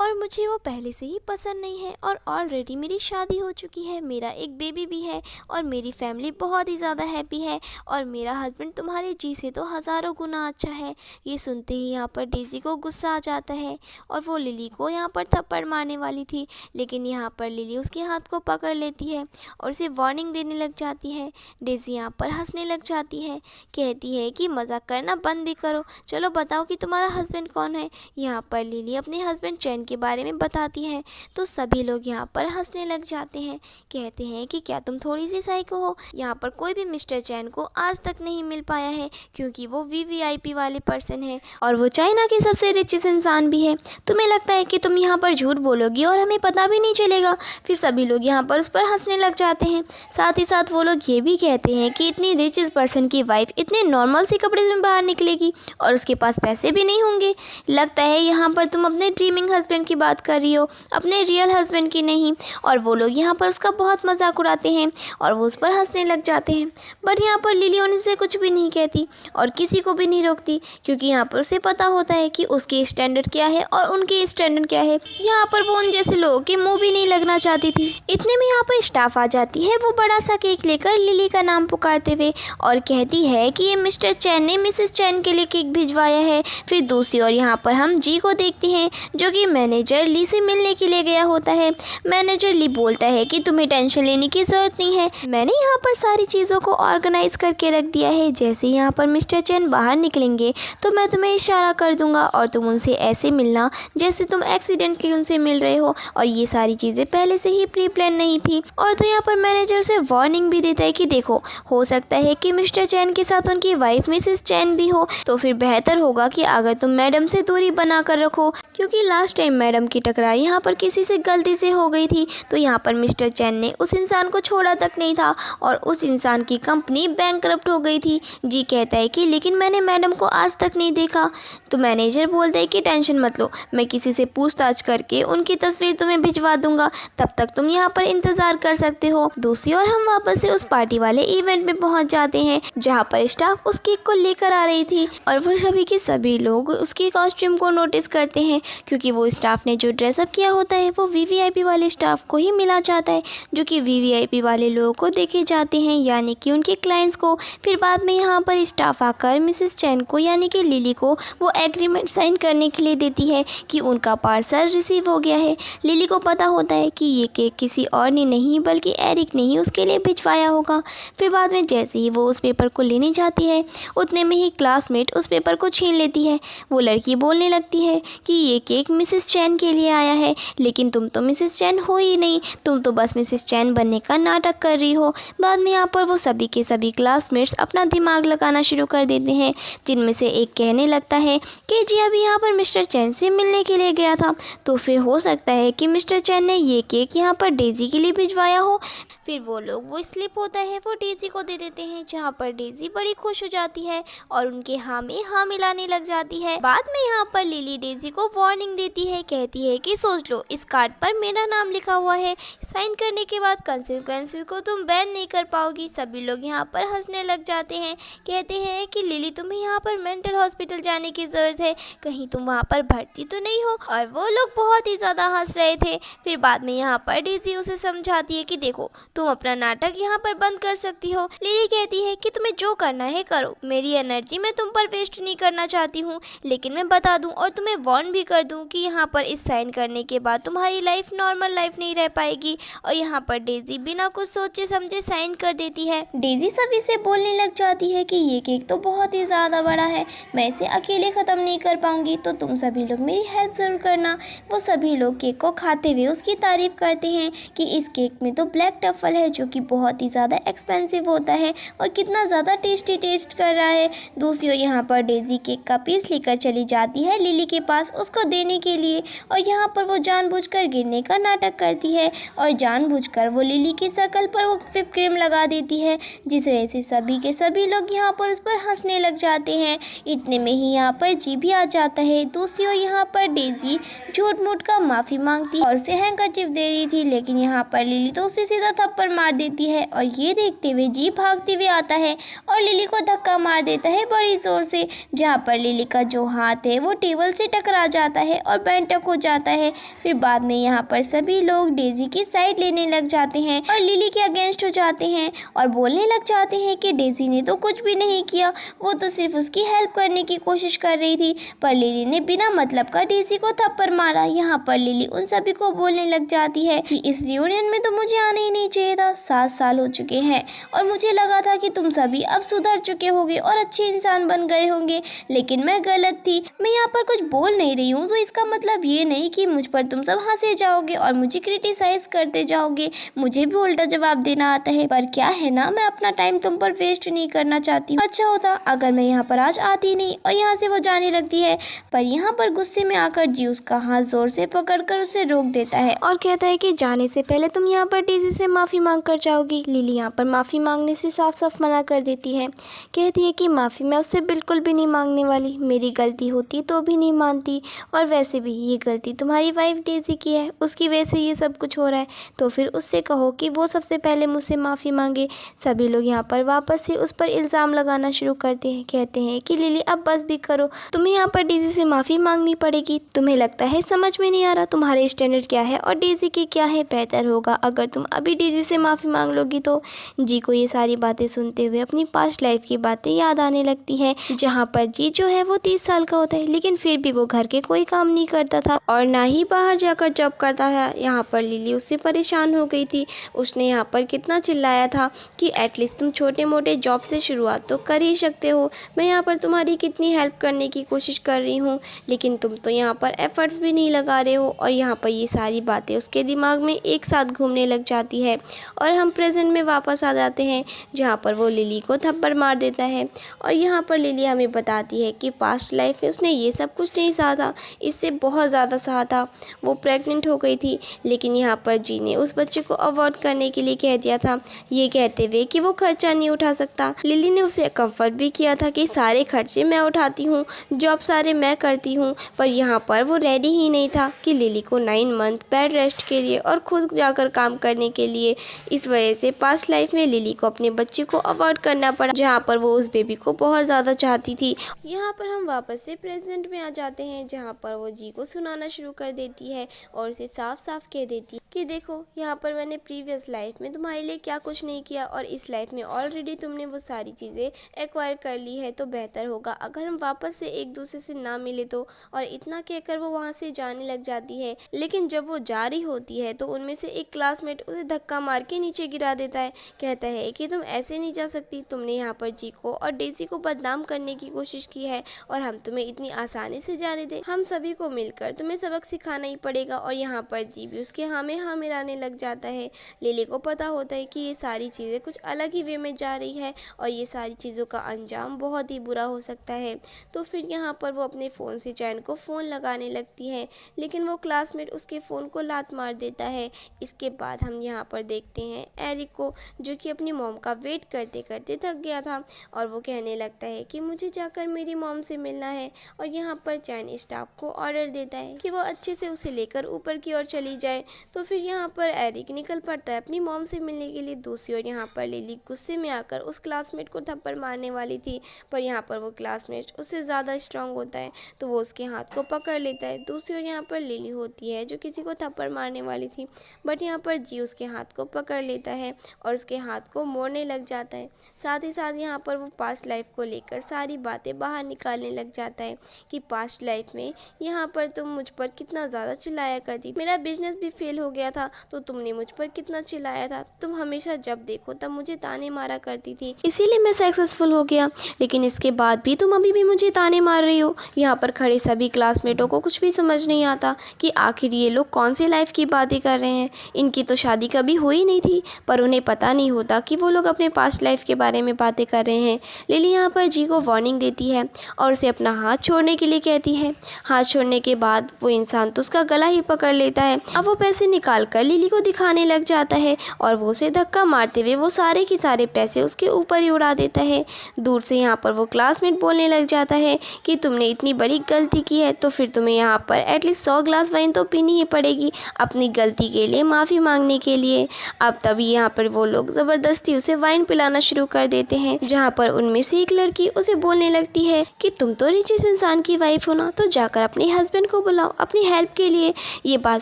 और मुझे वो पहले से ही पसंद नहीं है और ऑलरेडी मेरी शादी हो चुकी है, मेरा एक बेबी भी है और मेरी फैमिली बहुत ही ज़्यादा हैप्पी है और मेरा हस्बैंड तुम्हारे जी से तो हज़ारों गुना अच्छा है। ये सुनते ही यहाँ पर डेज़ी को गुस्सा आ जाता है और वो लिली को यहाँ पर थप्पड़ मारने वाली थी लेकिन यहाँ पर लिली उसके हाथ को पकड़ लेती है और उसे वार्निंग देने लग जाती है। डेज़ी यहाँ पर हंसने लग जाती है, कहती है कि मजाक करना बंद भी करो, चलो बताओ कि तुम्हारा हस्बैंड कौन है। यहाँ पर लिली अपने हस्बैंड चैन के बारे में बताती है तो सभी लोग यहाँ पर हंसने लग जाते हैं, कहते हैं कि क्या तुम थोड़ी सी साइको हो, यहाँ पर कोई भी मिस्टर चैन को आज तक नहीं मिल पाया है क्योंकि वो वीवीआईपी वाले पर्सन है और वो चाइना के सबसे रिचेस्ट इंसान भी है, तुम्हें लगता है कि तुम यहाँ पर झूठ बोलोगी और हमें पता भी नहीं चलेगा। फिर सभी लोग यहाँ पर उस पर हंसने लग जाते हैं। साथ ही साथ वो लोग ये भी कहते हैं कि इतनी रिचेस्ट पर्सन की वाइफ इतने नॉर्मल से कपड़े में बाहर निकलेगी और उसके पास पैसे भी नहीं होंगे, लगता है यहाँ पर तुम अपने ड्रीमिंग हस्बैंड की बात कर रही हो, अपने रियल हस्बैंड की नहीं। और वो लोग यहाँ पर उसका बहुत मजाक उड़ाते हैं और वो उस पर हंसने लग जाते हैं। बट यहाँ पर लिली उनसे कुछ भी नहीं कहती और किसी को भी नहीं रोकती क्योंकि यहाँ पर उसे पता होता है कि उसके स्टैंडर्ड क्या है और उनके स्टैंडर्ड क्या है। यहाँ पर वो उन जैसे लोगों के मुँह भी नहीं लगना चाहती थी। इतने में यहाँ पर स्टाफ आ जाती है, वो बड़ा सा केक लेकर लिली का नाम पुकारते हुए और कहती है कि ये मिस्टर चैन ने मिसेस चैन के लिए केक भिजवाया है। फिर दूसरी ओर यहाँ पर हम जी को देखते हैं जो कि मैनेजर ली से मिलने के लिए गया होता है। मैनेजर ली बोलता है कि तुम्हें टेंशन लेने की ज़रूरत नहीं है, मैंने यहाँ पर सारी चीज़ों को ऑर्गेनाइज करके रख दिया है, जैसे यहाँ पर मिस्टर चैन बाहर निकलेंगे तो मैं तुम्हें इशारा कर दूंगा और तुम उनसे ऐसे मिलना जैसे तुम एक्सीडेंटली उनसे मिल रहे हो और ये सारी चीज़ें पहले से ही प्री प्लान नहीं थी। और तो यहाँ पर मैनेजर से वार्निंग भी देता है कि देखो हो सकता है कि मिस्टर चैन के साथ उनकी वाइफ मिसेस चैन भी हो, तो फिर बेहतर होगा कि अगर तुम मैडम से दूरी बना कर रखो क्योंकि लास्ट टाइम मैडम की टकरार यहाँ पर किसी से गलती से हो गई थी तो यहाँ पर मिस्टर चैन ने उस इंसान को छोड़ा तक नहीं था और उस इंसान की कंपनी बैंकरप्ट हो गई थी। जी कहता है कि लेकिन मैंने मैडम को आज तक नहीं देखा, तो मैनेजर बोलता है कि टेंशन मत लो, मैं किसी से पूछताछ करके उनकी तस्वीर तुम्हें भिजवा दूंगा, तब तक तुम यहाँ पर इंतज़ार कर सकते हो। दूसरी ओर हम वापस से उस पार्टी वाले इवेंट में पहुँच जाते हैं जहाँ पर स्टाफ उस केक को लेकर आ रही थी और वो सभी के सभी लोग उसके कॉस्ट्यूम को नोटिस करते हैं क्योंकि वो स्टाफ ने जो ड्रेसअप किया होता है वो वीवीआईपी वाले स्टाफ को ही मिला जाता है, जो कि वीवीआईपी वाले लोगों को देखे जाते हैं, यानी कि उनके क्लाइंट्स को। फिर बाद में यहाँ पर स्टाफ आकर मिसेस चैन को यानी कि लिली को वो एग्रीमेंट साइन करने के लिए देती है कि उनका पार्सल रिसीव हो गया है। लिली को पता होता है कि ये केक किसी और ने नहीं बल्कि एरिक ने ही उसके लिए भिजवाया होगा। फिर बाद में जैसे ही वो उस पेपर को लेने जाती है उतने में ही क्लासमेट उस पेपर को छीन लेती है। वो लड़की बोलने लगती है कि ये केक मिसेस चैन के लिए आया है, लेकिन तुम तो मिसेस चैन हो ही नहीं, तुम तो बस मिसेस चैन बनने का नाटक कर रही हो। बाद में यहाँ पर वो सभी के सभी क्लासमेट्स अपना दिमाग लगाना शुरू कर देते हैं, जिनमें से एक कहने लगता है कि जी अभी यहाँ पर मिस्टर चैन से मिलने के लिए गया था, तो फिर हो सकता है कि मिस्टर चैन ने ये केक यहाँ पर डेजी के लिए भिजवाया हो। फिर वो लोग वो स्लिप होता है वो डेजी को दे देते हैं, जहाँ पर डेजी बड़ी खुश हो जाती है और उनके हाँ में हाँ मिलाने लग जाती है। बाद में यहाँ पर लिली डेजी को वार्निंग देती है, कहती है कि सोच लो इस कार्ड पर मेरा नाम लिखा हुआ है, साइन करने के बाद कंसिक्वेंसेस को तुम बैन नहीं कर पाओगी। सभी लोग यहाँ पर हंसने लग जाते हैं, कहते हैं कि लिली तुम्हें यहाँ पर मेंटल हॉस्पिटल जाने की ज़रूरत है, कहीं तुम वहाँ पर भर्ती तो नहीं हो। और वो लोग बहुत ही ज़्यादा हंस रहे थे। फिर बाद में यहाँ पर डेजी उसे समझाती है कि देखो तुम अपना नाटक यहाँ पर बंद कर सकती हो। लिली कहती है कि तुम्हें जो करना है करो, मेरी एनर्जी मैं तुम पर वेस्ट नहीं करना चाहती हूँ, लेकिन मैं बता दूँ और तुम्हें वार्न भी कर दूँ कि यहाँ पर इस साइन करने के बाद तुम्हारी लाइफ नॉर्मल लाइफ नहीं रह पाएगी। और यहाँ पर डेजी बिना कुछ सोचे समझे साइन कर देती है। डेजी सभी से बोलने लग जाती है कि ये केक तो बहुत ही ज़्यादा बड़ा है, मैं इसे अकेले ख़त्म नहीं कर पाऊंगी, तो तुम सभी लोग मेरी हेल्प ज़रूर करना। वो सभी लोग केक को खाते हुए उसकी तारीफ़ करते हैं कि इस केक में तो ब्लैक टफल है, जो कि बहुत ही ज़्यादा एक्सपेंसिव होता है और कितना ज़्यादा टेस्टी टेस्ट कर रहा है। दूसरी ओर यहाँ पर डेजी केक का पीस लेकर चली जाती है लिली के पास उसको देने के लिए, और यहाँ पर वो जानबूझकर गिरने का नाटक करती है और जानबूझकर वो लिली की शक्ल पर वो व्हिप क्रीम लगा देती है, जिस वजह से सभी के सभी लोग यहाँ पर उस पर हंसने लग जाते हैं। इतने में ही यहाँ पर जी भी आ जाता है। दूसरी ओर यहाँ पर डेजी झूठ मूठ का माफ़ी मांगती और उसे हैंकरचिप दे रही थी, लेकिन यहाँ पर लिली तो उसे सीधा थप्पड़ मार देती है और ये देखते हुए जी भागते हुए आता है और लिली को धक्का मार देता है बड़ी जोर से, जहाँ पर लिली का जो हाथ है वो टेबल से टकरा जाता है और बैंटक हो जाता है। फिर बाद में यहाँ पर सभी लोग डेजी की साइड लेने लग जाते हैं और लिली के अगेंस्ट हो जाते हैं और बोलने लग जाते हैं कि डेजी ने तो कुछ भी नहीं किया, वो तो सिर्फ उसकी हेल्प करने की कोशिश कर रही थी, पर लिली ने बिना मतलब का डेजी को थप्पड़ मारा। यहाँ पर लिली उन सभी को बोलने लग जाती है कि इस रियूनियन में तो मुझे आना ही नहीं चाहिए था, 7 साल हो चुके हैं और मुझे लगा था कि तुम सभी अब सुधर चुके होगे और अच्छे इंसान बन गए होंगे, लेकिन मैं गलत थी। मैं यहाँ पर कुछ बोल नहीं रही हूँ तो इसका मतलब ये नहीं कि मुझ पर तुम सब हंसे जाओगे और मुझे क्रिटिसाइज करते जाओगे, मुझे भी उल्टा जवाब देना आता है। पर क्या है ना, मैं अपना टाइम तुम पर वेस्ट नहीं करना चाहती हूँ। अच्छा होता अगर मैं यहाँ पर आज आती नहीं। और यहाँ से वो जाने लगती है, पर यहाँ पर गुस्से में आकर जी उसका हाथ जोर से पकड़कर उसे रोक देता है और कहता है कि जाने से पहले तुम यहाँ पर डेजी से माफ़ी मांग कर जाओगी। लिली यहाँ पर माफ़ी मांगने से साफ साफ मना कर देती है, कहती है कि माफ़ी मैं उससे बिल्कुल भी नहीं मांगने वाली, मेरी गलती होती तो भी नहीं मानती, और वैसे भी ये गलती तुम्हारी वाइफ डेजी की है, उसकी वजह से ये सब कुछ हो रहा है, तो फिर उससे कहो कि वो सबसे पहले मुझसे माफ़ी मांगे। सभी लोग यहाँ पर वापस से उस पर इल्ज़ाम लगाना शुरू करते हैं, कहते हैं कि लिली अब बस भी करो, तुम्हें यहाँ पर डेजी से माफ़ी मांगनी पड़ेगी, तुम्हें लगता है समझ में नहीं आ रहा तुम्हारे स्टैंडर्ड क्या है और डेजी की क्या है, बेहतर होगा अगर तुम अभी डेजी से माफ़ी मांग लोगी। तो जी को ये सारी बातें सुनते हुए अपनी पास्ट लाइफ की बातें याद आने लगती है, जहाँ पर जी जो है वो 30 साल का होता है, लेकिन फिर भी वो घर के कोई काम नहीं करता था और ना ही बाहर जाकर जॉब करता था। यहाँ पर लिली उससे परेशान हो गई थी, उसने यहाँ पर कितना चिल्लाया था कि एटलीस्ट तुम छोटे मोटे जॉब से शुरुआत तो कर ही सकते हो, मैं यहाँ पर तुम्हारी कितनी हेल्प करने की कोशिश कर रही हूँ, लेकिन तुम तो यहाँ पर एफर्ट्स भी नहीं लगा रहे हो। और यहाँ पर ये सारी बातें उसके दिमाग में एक साथ घूमने लग जाती है और हम प्रेजेंट में वापस आ जाते हैं, जहाँ पर वो लिली को थप्पड़ मार देता है। और यहाँ पर लिली हमें बताती है कि पास्ट लाइफ में उसने ये सब कुछ नहीं सहा था, इससे बहुत ज़्यादा सहा था, वो प्रेग्नेंट हो गई थी, लेकिन यहाँ पर जी ने उस बच्चे को अवॉइड करने के लिए कह दिया था, ये कहते हुए कि वो खर्चा नहीं उठा सकता। लिली ने उसे कंफर्ट भी किया था कि सारे खर्चे मैं उठाती हूँ, जॉब सारे मैं करती हूँ, पर यहाँ पर वो रेडी ही नहीं था कि लिली को 9 मंथ बेड रेस्ट के लिए और खुद जाकर काम करने के लिए। इस वजह से पास्ट लाइफ में लिली को अपने बच्चे को अवॉइड करना पड़ा, जहाँ पर वो उस बेबी को बहुत ज़्यादा चाहती थी। यहाँ पर हम वापस से प्रेजेंट में आ जाते हैं, जहाँ पर वो जी को सुनाना शुरू कर देती है और उसे साफ साफ कह देती है कि देखो, यहाँ पर मैंने प्रीवियस लाइफ में तुम्हारे लिए क्या कुछ नहीं किया और इस लाइफ में ऑलरेडी तुमने वो सारी चीज़ें एक्वायर कर ली है, तो बेहतर होगा अगर हम वापस से एक दूसरे से ना मिले तो। और इतना कहकर वो वहाँ से जाने लग जाती है। लेकिन जब वो जा रही होती है तो उनमें से एक क्लासमेट उसे धक्का मार के नीचे गिरा देता है। कहता है कि तुम ऐसे नहीं जा सकती, तुमने यहाँ पर जी को और डेजी को बदनाम करने की कोशिश की है और हम तुम्हें इतनी आसानी से जाने दें? हम सभी को मिलकर तुम्हें सबक सिखाना ही पड़ेगा। और यहाँ पर जी भी उसके हाँ में हाँ मिलाने लग जाता है। लिली को पता होता है कि ये सारी चीज़ें कुछ अलग ही वे में जा रही है और ये सारी चीज़ों का अंजाम बहुत ही बुरा हो सकता है। तो फिर यहाँ पर वो अपने फ़ोन से चैन को फ़ोन लगाने लगती है, लेकिन वो क्लासमेट उसके फ़ोन को लात मार देता है। इसके बाद हम यहाँ पर देखते हैं एरिक को, जो कि अपनी मॉम का वेट करते करते थक गया था और वो कहने लगता है कि मुझे जाकर मेरी मॉम से मिलना है। और यहाँ पर चैन स्टाफ को ऑर्डर देता है कि वो अच्छे से उसे लेकर ऊपर की ओर चली जाए। तो फिर यहाँ पर एरिक निकल पड़ता है अपनी मॉम से मिलने के लिए। दूसरी ओर यहाँ पर लिली गुस्से में आकर उस क्लासमेट को थप्पड़ मारने वाली थी, पर यहाँ पर वो क्लासमेट उससे ज़्यादा स्ट्रांग होता है तो वो उसके हाथ को पकड़ लेता है। दूसरी ओर यहाँ पर लिली होती है जो किसी को थप्पड़ मारने वाली थी, बट यहाँ पर जी उसके हाथ को पकड़ लेता है और उसके हाथ को मोड़ने लग जाता है। साथ ही साथ यहाँ पर वो पास्ट लाइफ को लेकर सारी बातें बाहर निकालने लग जाता है कि पास्ट लाइफ में यहाँ पर तुम मुझ पर कितना ज़्यादा चिल्लाया करती, मेरा बिजनेस भी फेल हो गया था तो तुमने मुझ पर कितना चिल्लाया था, तुम हमेशा जब देखो तब मुझे ताने मारा करती थी, इसीलिए मैं सक्सेसफुल हो गया, लेकिन इसके बाद भी तुम अभी भी मुझे ताने मार रही हो। यहाँ पर खड़े सभी क्लासमेटों को कुछ भी समझ नहीं आता कि आखिर ये लोग कौन सी लाइफ की बातें कर रहे हैं। इनकी तो शादी कभी हुई नहीं थी, पर उन्हें पता नहीं होता कि वो लोग अपने पास्ट लाइफ के बारे में बातें कर रहे हैं। लिली यहाँ पर जी को वार्निंग देती है और उसे अपना हाथ छोड़ने के लिए कहती है। हाथ छोड़ने के बाद वो इंसान तो उसका गला ही पकड़ लेता है। अब वो पैसे निकाल कर लिली को दिखाने लग जाता है और वो उसे धक्का मारते हुए वो सारे के सारे पैसे उसके ऊपर ही उड़ा देता है। दूर से यहाँ पर वो क्लासमेट बोलने लग जाता है कि तुमने इतनी बड़ी गलती की है तो फिर तुम्हें यहाँ पर एटलीस्ट 100 ग्लास वाइन तो पीनी ही पड़ेगी अपनी गलती के लिए माफ़ी मांगने के लिए। अब तभी यहाँ पर वो लोग ज़बरदस्ती उसे वाइन पिलाना शुरू कर देते हैं, जहाँ पर उनमें से एक लड़की उसे बोलने लगती है कि तुम तो रिचेस्ट इंसान की वाइफ हो ना, तो जाकर अपने हस्बैंड को बुलाओ अपनी हेल्प के लिए। ये बात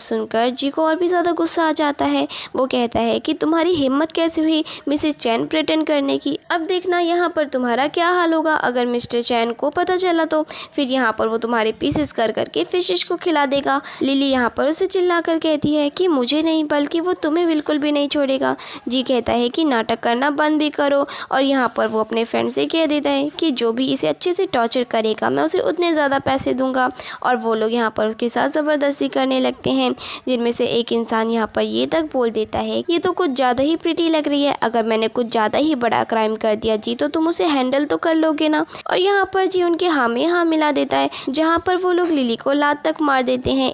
सुनकर जी को और भी ज़्यादा गुस्सा आ जाता है। वो कहता है कि तुम्हारी हिम्मत कैसे हुई मिसेस चैन प्रेटेंड करने की, अब देखना यहाँ पर तुम्हारा क्या हाल होगा अगर मिस्टर चैन को पता चला तो फिर यहाँ पर वो तुम्हारे पीसेस कर करके फिशेस को खिला देगा। लिली यहाँ पर उसे चिल्ला कर कहती है कि मुझे नहीं बल्कि वो तुम्हें बिल्कुल भी नहीं छोड़ेगा। जी कहता है कि नाटक करना बंद भी करो और यहाँ पर वो अपने फ्रेंड से कह देता है कि जो भी इसे अच्छे से टॉर्चर करेगा मैं उसे उतने ज़्यादा पैसे दूंगा। और वो लोग यहाँ पर उसके साथ ज़बरदस्ती करने लगते हैं, जिनमें से एक इंसान यहाँ पर ये तक बोल देता है ये तो कुछ ज़्यादा ही प्रिटी लग रही है, अगर मैंने कुछ ज़्यादा ही बड़ा क्राइम कर दिया जी तो तुम उसे हैंडल तो कर लोगे ना। और यहाँ पर जी उनके हाँ में हाँ मिला देता है, जहाँ पर वो लोग लिली को लात तक मार देते हैं।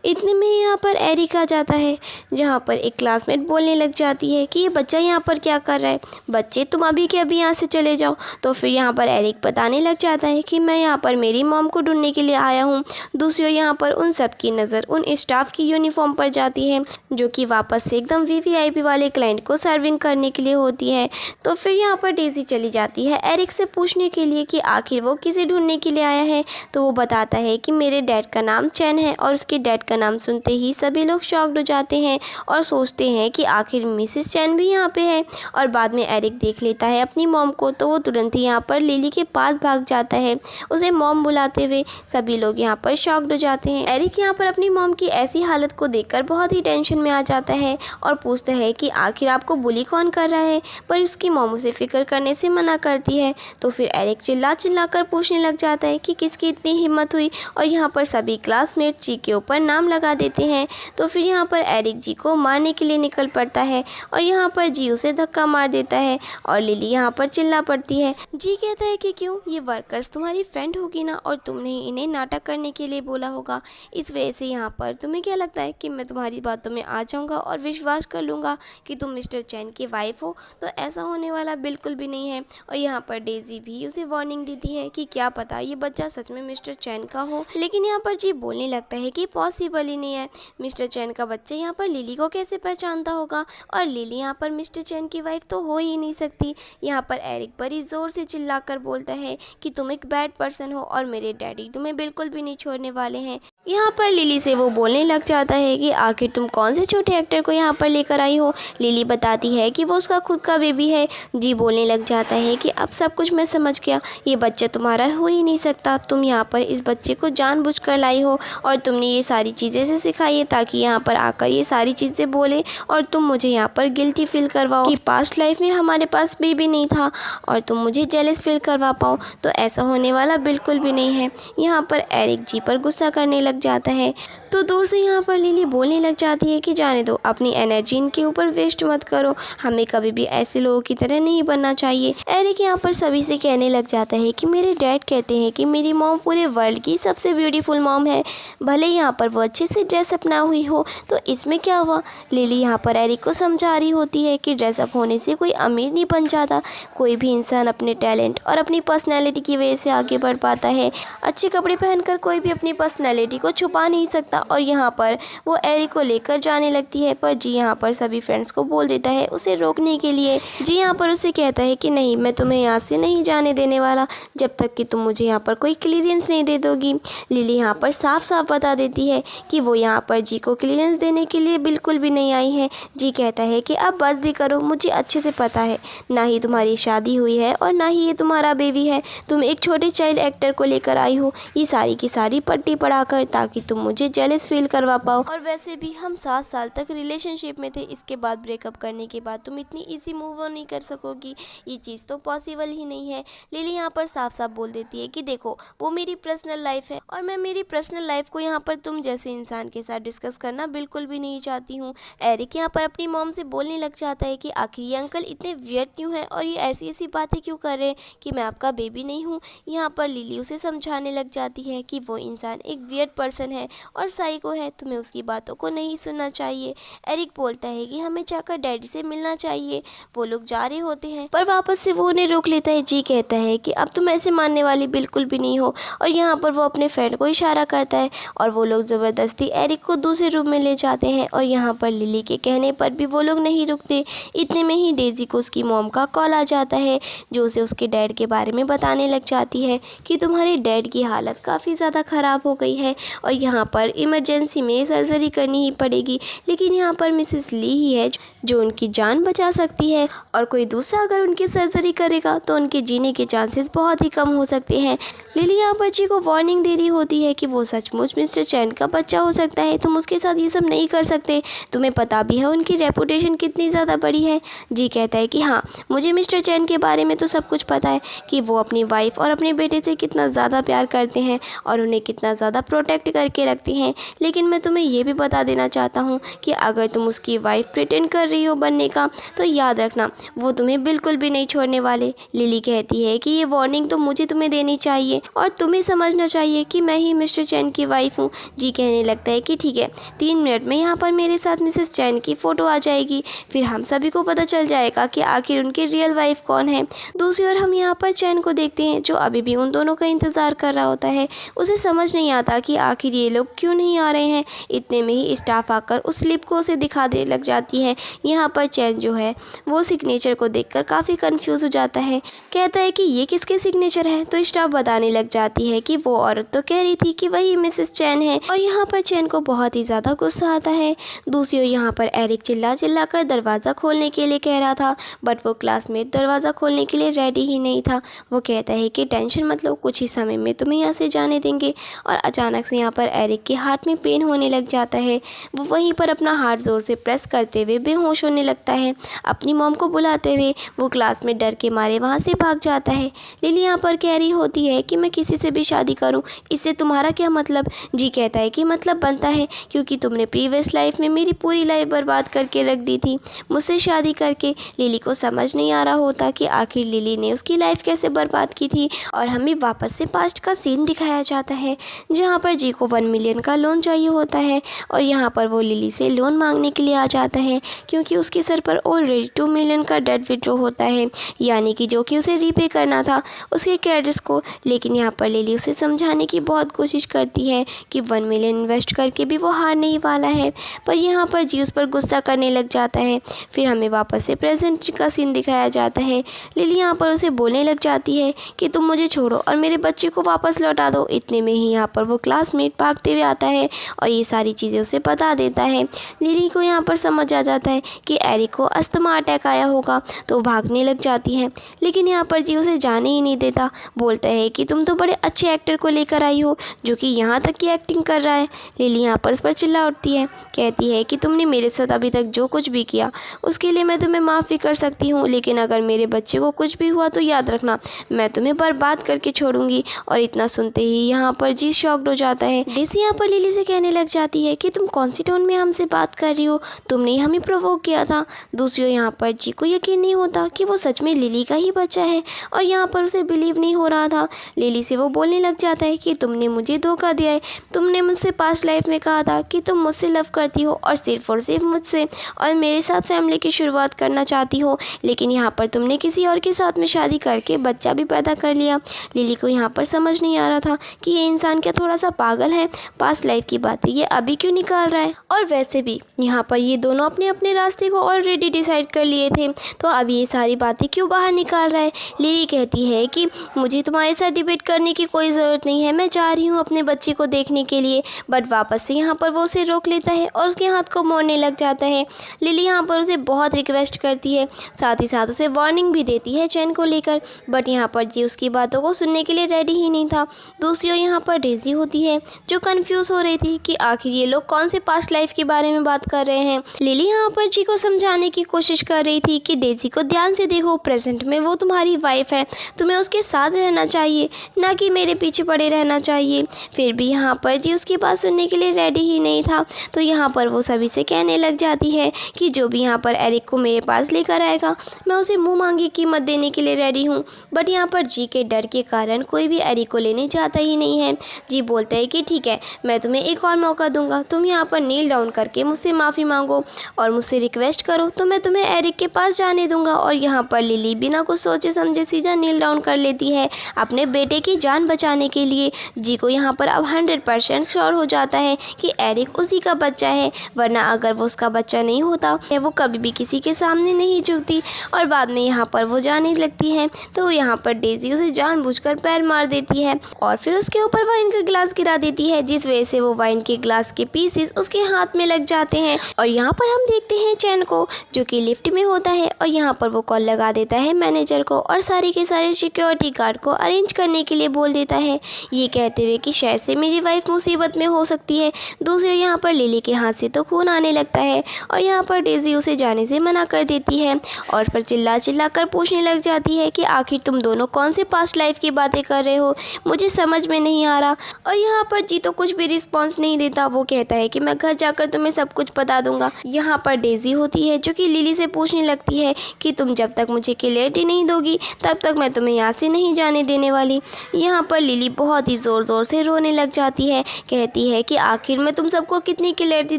इतने में यहाँ पर एरिक आ जाता है, जहाँ पर एक क्लासमेट बोलने लग जाती है कि ये बच्चा यहाँ पर क्या कर रहा है, बच्चे तुम अभी के अभी यहाँ से चले जाओ। तो फिर यहाँ पर एरिक बताने लग जाता है कि मैं यहाँ पर मेरी मॉम को ढूंढने के लिए आया हूँ। दूसरी ओर यहाँ पर उन सब की नज़र उन स्टाफ की यूनिफॉर्म पर जाती है जो कि वापस से एकदम वीवीआईपी वाले क्लाइंट को सर्विंग करने के लिए होती है। तो फिर यहाँ पर डेजी चली जाती है एरिक से पूछने के लिए कि आखिर वो किसे ढूंढने के लिए आया है। तो वो बताता है कि मेरे डैड का नाम चैन है और उसके डैड का नाम सुनते ही सभी लोग शॉक्ड हो जाते हैं और सोचते हैं कि आखिर मिसेस चैन भी यहाँ पे है। और बाद में एरिक देख लेता है अपनी मॉम को, तो वो तुरंत ही यहाँ पर लिली के पास भाग जाता है उसे मॉम बुलाते हुए। सभी लोग यहाँ पर शॉक्ड हो जाते हैं। एरिक यहाँ पर अपनी मॉम की ऐसी हालत को देखकर बहुत ही टेंशन में आ जाता है और पूछता है कि आखिर आपको बुली कौन कर रहा है, पर उसकी मॉम उसे फिक्र करने से मना करती है। तो फिर एरिक चिल्ला चिल्ला कर पूछने लग जाता है कि किसकी इतनी हिम्मत हुई, और यहाँ पर सभी क्लासमेट जी के ऊपर नाम लगा देते हैं। तो फिर यहाँ पर एरिक जी को मारने के लिए निकल पड़ता है और यहाँ पर जी उसे धक्का मार देता है और लिली यहाँ पर चिल्ला पड़ती है। जी कहता है कि क्यों, ये वर्कर्स तुम्हारी फ्रेंड होगी ना और तुमने इन्हें नाटक करने के लिए बोला होगा, इस वजह से यहाँ पर तुम्हें क्या लगता है कि मैं तुम्हारी बातों में आ जाऊँगा और विश्वास कर लूँगा कि तुम मिस्टर चैन की वाइफ हो, तो ऐसा होने वाला बिल्कुल भी नहीं है। और यहाँ पर डेजी भी उसे वार्निंग देती है कि क्या पता ये बच्चा सच में मिस्टर चैन का हो, लेकिन यहाँ पर जी बोलने लगता है कि पॉसिबल ही नहीं है, मिस्टर चैन का बच्चा यहाँ पर लिली को कैसे पहचानता होगा, और लिली यहाँ पर मिस्टर चैन की वाइफ तो हो ही नहीं सकती। यहाँ पर एरिक बड़ी ज़ोर से चिल्लाकर बोलता है कि तुम एक बैड पर्सन हो और मेरे डैडी तुम्हें बिल्कुल भी नहीं छोड़ने वाले हैं। यहाँ पर लिली से वो बोलने लग जाता है कि आखिर तुम कौन से छोटे एक्टर को यहाँ पर लेकर आई हो। लिली बताती है कि वो उसका खुद का बेबी है। जी बोलने लग जाता है कि अब सब कुछ मैं समझ गया, ये बच्चा तुम्हारा हो ही नहीं सकता। तुम यहाँ पर इस बच्चे को जानबूझकर लाई हो और तुमने ये सारी चीज़ें से सिखाई है ताकि यहाँ पर आकर ये सारी चीज़ें बोले और तुम मुझे यहाँ पर गिल्टी फील करवाओ कि पास्ट लाइफ में हमारे पास बेबी नहीं था और तुम मुझे जेलस फील करवा पाओ। तो ऐसा होने वाला बिल्कुल भी नहीं है। यहाँ पर एरिक जी पर गुस्सा करने लग जाता है। तो दूर से यहाँ पर लिली बोलने लग जाती है कि जाने दो, अपनी एनर्जी इनके ऊपर वेस्ट मत करो, हमें कभी भी ऐसे लोगों की तरह नहीं बनना चाहिए। एरिक यहाँ पर सभी से कहने लग जाता है कि मेरे डैड कहते हैं कि मेरी मॉम पूरे वर्ल्ड की सबसे ब्यूटीफुल मॉम है, भले यहाँ पर वो अच्छे से ड्रेसअप ना हुई हो तो इसमें क्या हुआ। लिली यहाँ पर एरिक को समझा रही होती है कि ड्रेसअप होने से कोई अमीर नहीं बन जाता, कोई भी इंसान अपने टैलेंट और अपनी पर्सनैलिटी की वजह से आगे बढ़ पाता है। अच्छे कपड़े पहनकर कोई भी अपनी पर्सनैलिटी को छुपा नहीं सकता। और यहाँ पर वो एरिक को लेकर जाने लगती है, पर जी यहाँ पर सभी फ्रेंड्स को बोल देता है उसे रोकने के लिए। जी यहाँ पर उसे कहता है कि नहीं, मैं तुम्हें यहाँ से नहीं जाने देने वाला जब तक कि तुम मुझे यहाँ पर कोई क्लियरेंस नहीं दे दोगी। लिली यहाँ पर साफ साफ बता देती है कि वो यहाँ पर जी को क्लियरेंस देने के लिए बिल्कुल भी नहीं आई है। जी कहता है कि अब बस भी करो, मुझे अच्छे से पता है ना ही तुम्हारी शादी हुई है और ना ही ये तुम्हारा बेबी है। तुम एक छोटे चाइल्ड एक्टर को लेकर आई हो ये सारी की सारी पट्टी पढ़ाकर ताकि तुम मुझे जेलस फील करवा पाओ। और वैसे भी हम 7 साल तक रिलेशनशिप में थे, इसके बाद ब्रेकअप करने के बाद तुम इतनी इजी मूव ऑन नहीं कर सकोगी, ये चीज़ तो पॉसिबल ही नहीं है। लिली यहाँ पर साफ साफ बोल देती है कि देखो वो मेरी पर्सनल लाइफ है और मैं मेरी पर्सनल लाइफ को यहाँ पर तुम जैसे इंसान के साथ डिस्कस करना बिल्कुल भी नहीं चाहती हूँ। एरिक यहाँ पर अपनी मॉम से बोलने लग जाता है कि आखिर ये अंकल इतने वियर्ड क्यों हैं और ये ऐसी ऐसी बातें क्यों कर रहे हैं कि मैं आपका बेबी नहीं हूँ। यहाँ पर लिली उसे समझाने लग जाती है कि वो इंसान एक वियर्ड पर्सन है और साइको है, तुम्हें उसकी बातों को नहीं सुनना चाहिए। एरिक बोलता है कि हमें जाकर डैडी से मिलना चाहिए। वो लोग जा रहे होते हैं पर वापस से वो उन्हें रोक लेता है। जी कहता है कि अब तुम ऐसे मानने वाली बिल्कुल भी नहीं हो और यहाँ पर वो अपने फ्रेंड को इशारा करता है और वो लोग ज़बरदस्ती एरिक को दूसरे रूम में ले जाते हैं। और यहाँ पर लिली के कहने पर भी वो लोग नहीं रुकते। इतने में ही डेजी को उसकी मॉम का कॉल आ जाता है जो उसे उसके डैड के बारे में बताने लग जाती है कि तुम्हारे डैड की हालत काफ़ी ज़्यादा ख़राब हो गई है और यहाँ पर इमरजेंसी में सर्जरी करनी ही पड़ेगी, लेकिन यहाँ पर मिसेस ली ही है जो उनकी जान बचा सकती है और कोई दूसरा अगर उनकी सर्जरी करेगा तो उनके जीने के चांसेस बहुत ही कम हो सकते हैं। लिली यहाँ पर जी को वार्निंग दे रही होती है कि वो सचमुच मिस्टर चैन का बच्चा हो सकता है, तुम उसके साथ ये सब नहीं कर सकते, तुम्हें पता भी है उनकी रेपुटेशन कितनी ज़्यादा बड़ी है। जी कहता है कि हाँ, मुझे मिस्टर चैन के बारे में तो सब कुछ पता है कि वो अपनी वाइफ और अपने बेटे से कितना ज़्यादा प्यार करते हैं और उन्हें कितना ज़्यादा प्रोटेक्ट करके रखते हैं, लेकिन मैं तुम्हें ये भी बता देना चाहता हूँ कि अगर तुम उसकी वाइफ प्रिटेंड कर रही हो बनने का तो याद रखना वो तुम्हें बिल्कुल भी नहीं छोड़ने वाले। लिली कहती है कि ये वार्निंग तो मुझे तुम्हें देनी चाहिए और तुम्हें समझना चाहिए कि मैं ही मिस्टर चैन की वाइफ हूँ। जी कहने लगता है कि ठीक है, 3 मिनट में यहाँ पर मेरे साथ मिसेस चैन की फ़ोटो आ जाएगी, फिर हम सभी को पता चल जाएगा कि आखिर उनकी रियल वाइफ कौन है। दूसरी ओर हम यहाँ पर चैन को देखते हैं जो अभी भी उन दोनों का इंतज़ार कर रहा होता है। उसे समझ नहीं आता कि आखिर ये लोग क्यों नहीं आ रहे हैं। इतने में ही स्टाफ आकर उस स्लिप को उसे दिखा दे लग जाती है। यहाँ पर चैन जो है वो सिग्नेचर को देखकर काफ़ी कंफ्यूज हो जाता है, कहता है कि ये किसके सिग्नेचर है। तो स्टाफ बताने लग जाती है कि वो औरत तो कह रही थी कि वही मिसेस चैन है और यहाँ पर चैन को बहुत ही ज़्यादा गुस्सा आता है। दूसरी ओर यहाँ पर एरिक चिल्ला चिल्ला कर दरवाज़ा खोलने के लिए कह रहा था बट वो क्लासमेट दरवाज़ा खोलने के लिए रेडी ही नहीं था। वो कहता है कि टेंशन मत लो, कुछ ही समय में तुम्हें यहाँ से जाने देंगे। और अचानक से यहाँ पर एरिक के हाथ में पेन होने लग जाता है। वो वहीं पर अपना हाथ ज़ोर से प्रेस करते हुए बेहोश होने लगता है। अपनी मॉम को बुलाते हुए वो क्लास में डर के मारे वहाँ से भाग जाता है। लिली यहाँ पर कह रही होती है कि मैं किसी से भी शादी करूँ, इससे तुम्हारा क्या मतलब। जी कहता है कि मतलब बनता है क्योंकि तुमने प्रीवियस लाइफ में मेरी पूरी लाइफ बर्बाद करके रख दी थी मुझसे शादी करके। लिली को समझ नहीं आ रहा होता कि आखिर लिली ने उसकी लाइफ कैसे बर्बाद की थी। और हमें वापस से पास्ट का सीन दिखाया जाता है जहाँ पर जी को 1 मिलियन का लोन चाहिए होता है और यहाँ पर वो लिली से लोन मांगने के लिए आ जाता है क्योंकि उसके सर पर ऑलरेडी 2 मिलियन का डेट विड्रॉ होता है, यानी कि जो कि उसे रीपे करना था उसके क्रेडिट्स को। लेकिन यहाँ पर लिली उसे समझाने की बहुत कोशिश करती है कि 1 मिलियन इन्वेस्ट करके भी वो हार नहीं वाला है, पर यहाँ पर जी उस पर गुस्सा करने लग जाता है। फिर हमें वापस से प्रेजेंट का सीन दिखाया जाता है। लिली यहाँ पर उसे बोलने लग जाती है कि तुम मुझे छोड़ो और मेरे बच्चे को वापस लौटा दो। इतने में ही यहाँ पर वो क्लास क्लासमेट भागते हुए आता है और ये सारी चीज़ें उसे बता देता है। लिली को यहाँ पर समझ आ जाता है कि एरिक को अस्थमा अटैक आया होगा, तो वो भागने लग जाती है। लेकिन यहाँ पर जी उसे जाने ही नहीं देता, बोलता है कि तुम तो बड़े अच्छे एक्टर को लेकर आई हो जो कि यहाँ तक की एक्टिंग कर रहा है। लिली यहाँ पर उस पर चिल्ला उठती है, कहती है कि तुमने मेरे साथ अभी तक जो कुछ भी किया उसके लिए मैं तुम्हें माफ़ी कर सकती हूँ, लेकिन अगर मेरे बच्चे को कुछ भी हुआ तो याद रखना मैं तुम्हें बर्बाद करके छोड़ूंगी। और इतना सुनते ही यहाँ पर जी शॉक्ड हो जाता है। डेज़ी यहाँ पर लिली से कहने लग जाती है कि तुम कौन सी टोन में हमसे बात कर रही हो, तुमने ही हमें प्रोवोक किया था। दूसरी ओर यहाँ पर जी को यकीन नहीं होता कि वो सच में लिली का ही बच्चा है और यहाँ पर उसे बिलीव नहीं हो रहा था। लिली से वो बोलने लग जाता है कि तुमने मुझे धोखा दिया है, तुमने मुझसे पास्ट लाइफ में कहा था कि तुम मुझसे लव करती हो और सिर्फ मुझसे और मेरे साथ फैमिली की शुरुआत करना चाहती हो, लेकिन यहाँ पर तुमने किसी और के साथ में शादी करके बच्चा भी पैदा कर लिया। लिली को यहाँ पर समझ नहीं आ रहा था कि ये इंसान क्या थोड़ा सा पागल है, पास्ट लाइफ की बातें ये अभी क्यों निकाल रहा है। और वैसे भी यहाँ पर ये दोनों अपने अपने रास्ते को ऑलरेडी डिसाइड कर लिए थे, तो अब ये सारी बातें क्यों बाहर निकाल रहा है। लिली कहती है कि मुझे तुम्हारे साथ डिबेट करने की कोई ज़रूरत नहीं है, मैं जा रही हूँ अपने बच्चे को देखने के लिए। बट वापस से यहाँ पर वो उसे रोक लेता है और उसके हाथ को मोड़ने लग जाता है। लिली यहाँ पर उसे बहुत रिक्वेस्ट करती है, साथ ही साथ उसे वार्निंग भी देती है चैन को लेकर, बट यहाँ पर जी उसकी बातों को सुनने के लिए रेडी ही नहीं था। दूसरी ओर यहाँ पर डेज़ी होती है जो कंफ्यूज हो रही थी कि आखिर ये लोग कौन से पास्ट लाइफ के बारे में बात कर रहे हैं। लिली यहाँ पर जी को समझाने की कोशिश कर रही थी कि डेज़ी को ध्यान से देखो, प्रेजेंट में वो तुम्हारी वाइफ है, तुम्हें उसके साथ रहना चाहिए, ना कि मेरे पीछे पड़े रहना चाहिए। फिर भी यहाँ पर जी उसकी बात सुनने के लिए रेडी ही नहीं था, तो यहाँ पर वो सभी से कहने लग जाती है कि जो भी यहाँ पर एरिक को मेरे पास लेकर आएगा मैं उसे मुँह मांगी कीमत देने के लिए रेडी हूँ। बट यहाँ पर जी के डर के कारण कोई भी एरिक को लेने जाता ही नहीं है। जी बोलता है कि ठीक है, मैं तुम्हें एक और मौका दूंगा, तुम यहाँ पर नील डाउन करके मुझसे माफ़ी मांगो और मुझसे रिक्वेस्ट करो तो मैं तुम्हें एरिक के पास जाने दूंगा। और यहाँ पर लिली बिना कुछ सोचे समझे सीधा नील डाउन कर लेती है अपने बेटे की जान बचाने के लिए। जी को यहाँ पर अब 100% श्योर हो जाता है कि एरिक उसी का बच्चा है, वरना अगर वो उसका बच्चा नहीं होता वो कभी भी किसी के सामने नहीं झुकती। और बाद में यहाँ पर वो जाने लगती है तो यहाँ पर डेज़ी उसे जानबूझकर पैर मार देती है और फिर उसके ऊपर वाइन का गिलास गिरा देती है, जिस वजह से वो वाइन के ग्लास के पीसेस उसके हाथ में लग जाते हैं। और यहाँ पर हम देखते हैं चैन को जो कि लिफ्ट में होता है और यहाँ पर वो कॉल लगा देता है मैनेजर को और सारे के सारे सिक्योरिटी गार्ड को अरेंज करने के लिए बोल देता है, ये कहते हुए कि शायद से मेरी वाइफ मुसीबत में हो सकती है। दूसरी यहाँ पर लिली के हाथ से तो खून आने लगता है और यहाँ पर डेज़ी उसे जाने से मना कर देती है और फिर चिल्ला चिल्ला कर पूछने लग जाती है कि आखिर तुम दोनों कौन से पास्ट लाइफ की बातें कर रहे हो, मुझे समझ में नहीं आ रहा। और यहाँ पर जी तो कुछ भी रिस्पॉन्स नहीं देता, वो कहता है कि मैं घर जाकर तुम्हें सब कुछ बता दूंगा। यहाँ पर डेज़ी होती है जो कि लिली से पूछने लगती है कि तुम जब तक मुझे क्लियरिटी नहीं दोगी तब तक मैं तुम्हें यहाँ से नहीं जाने देने वाली। यहाँ पर लिली बहुत ही ज़ोर ज़ोर से रोने लग जाती है, कहती है कि आखिर मैं तुम सबको कितनी क्लियरिटी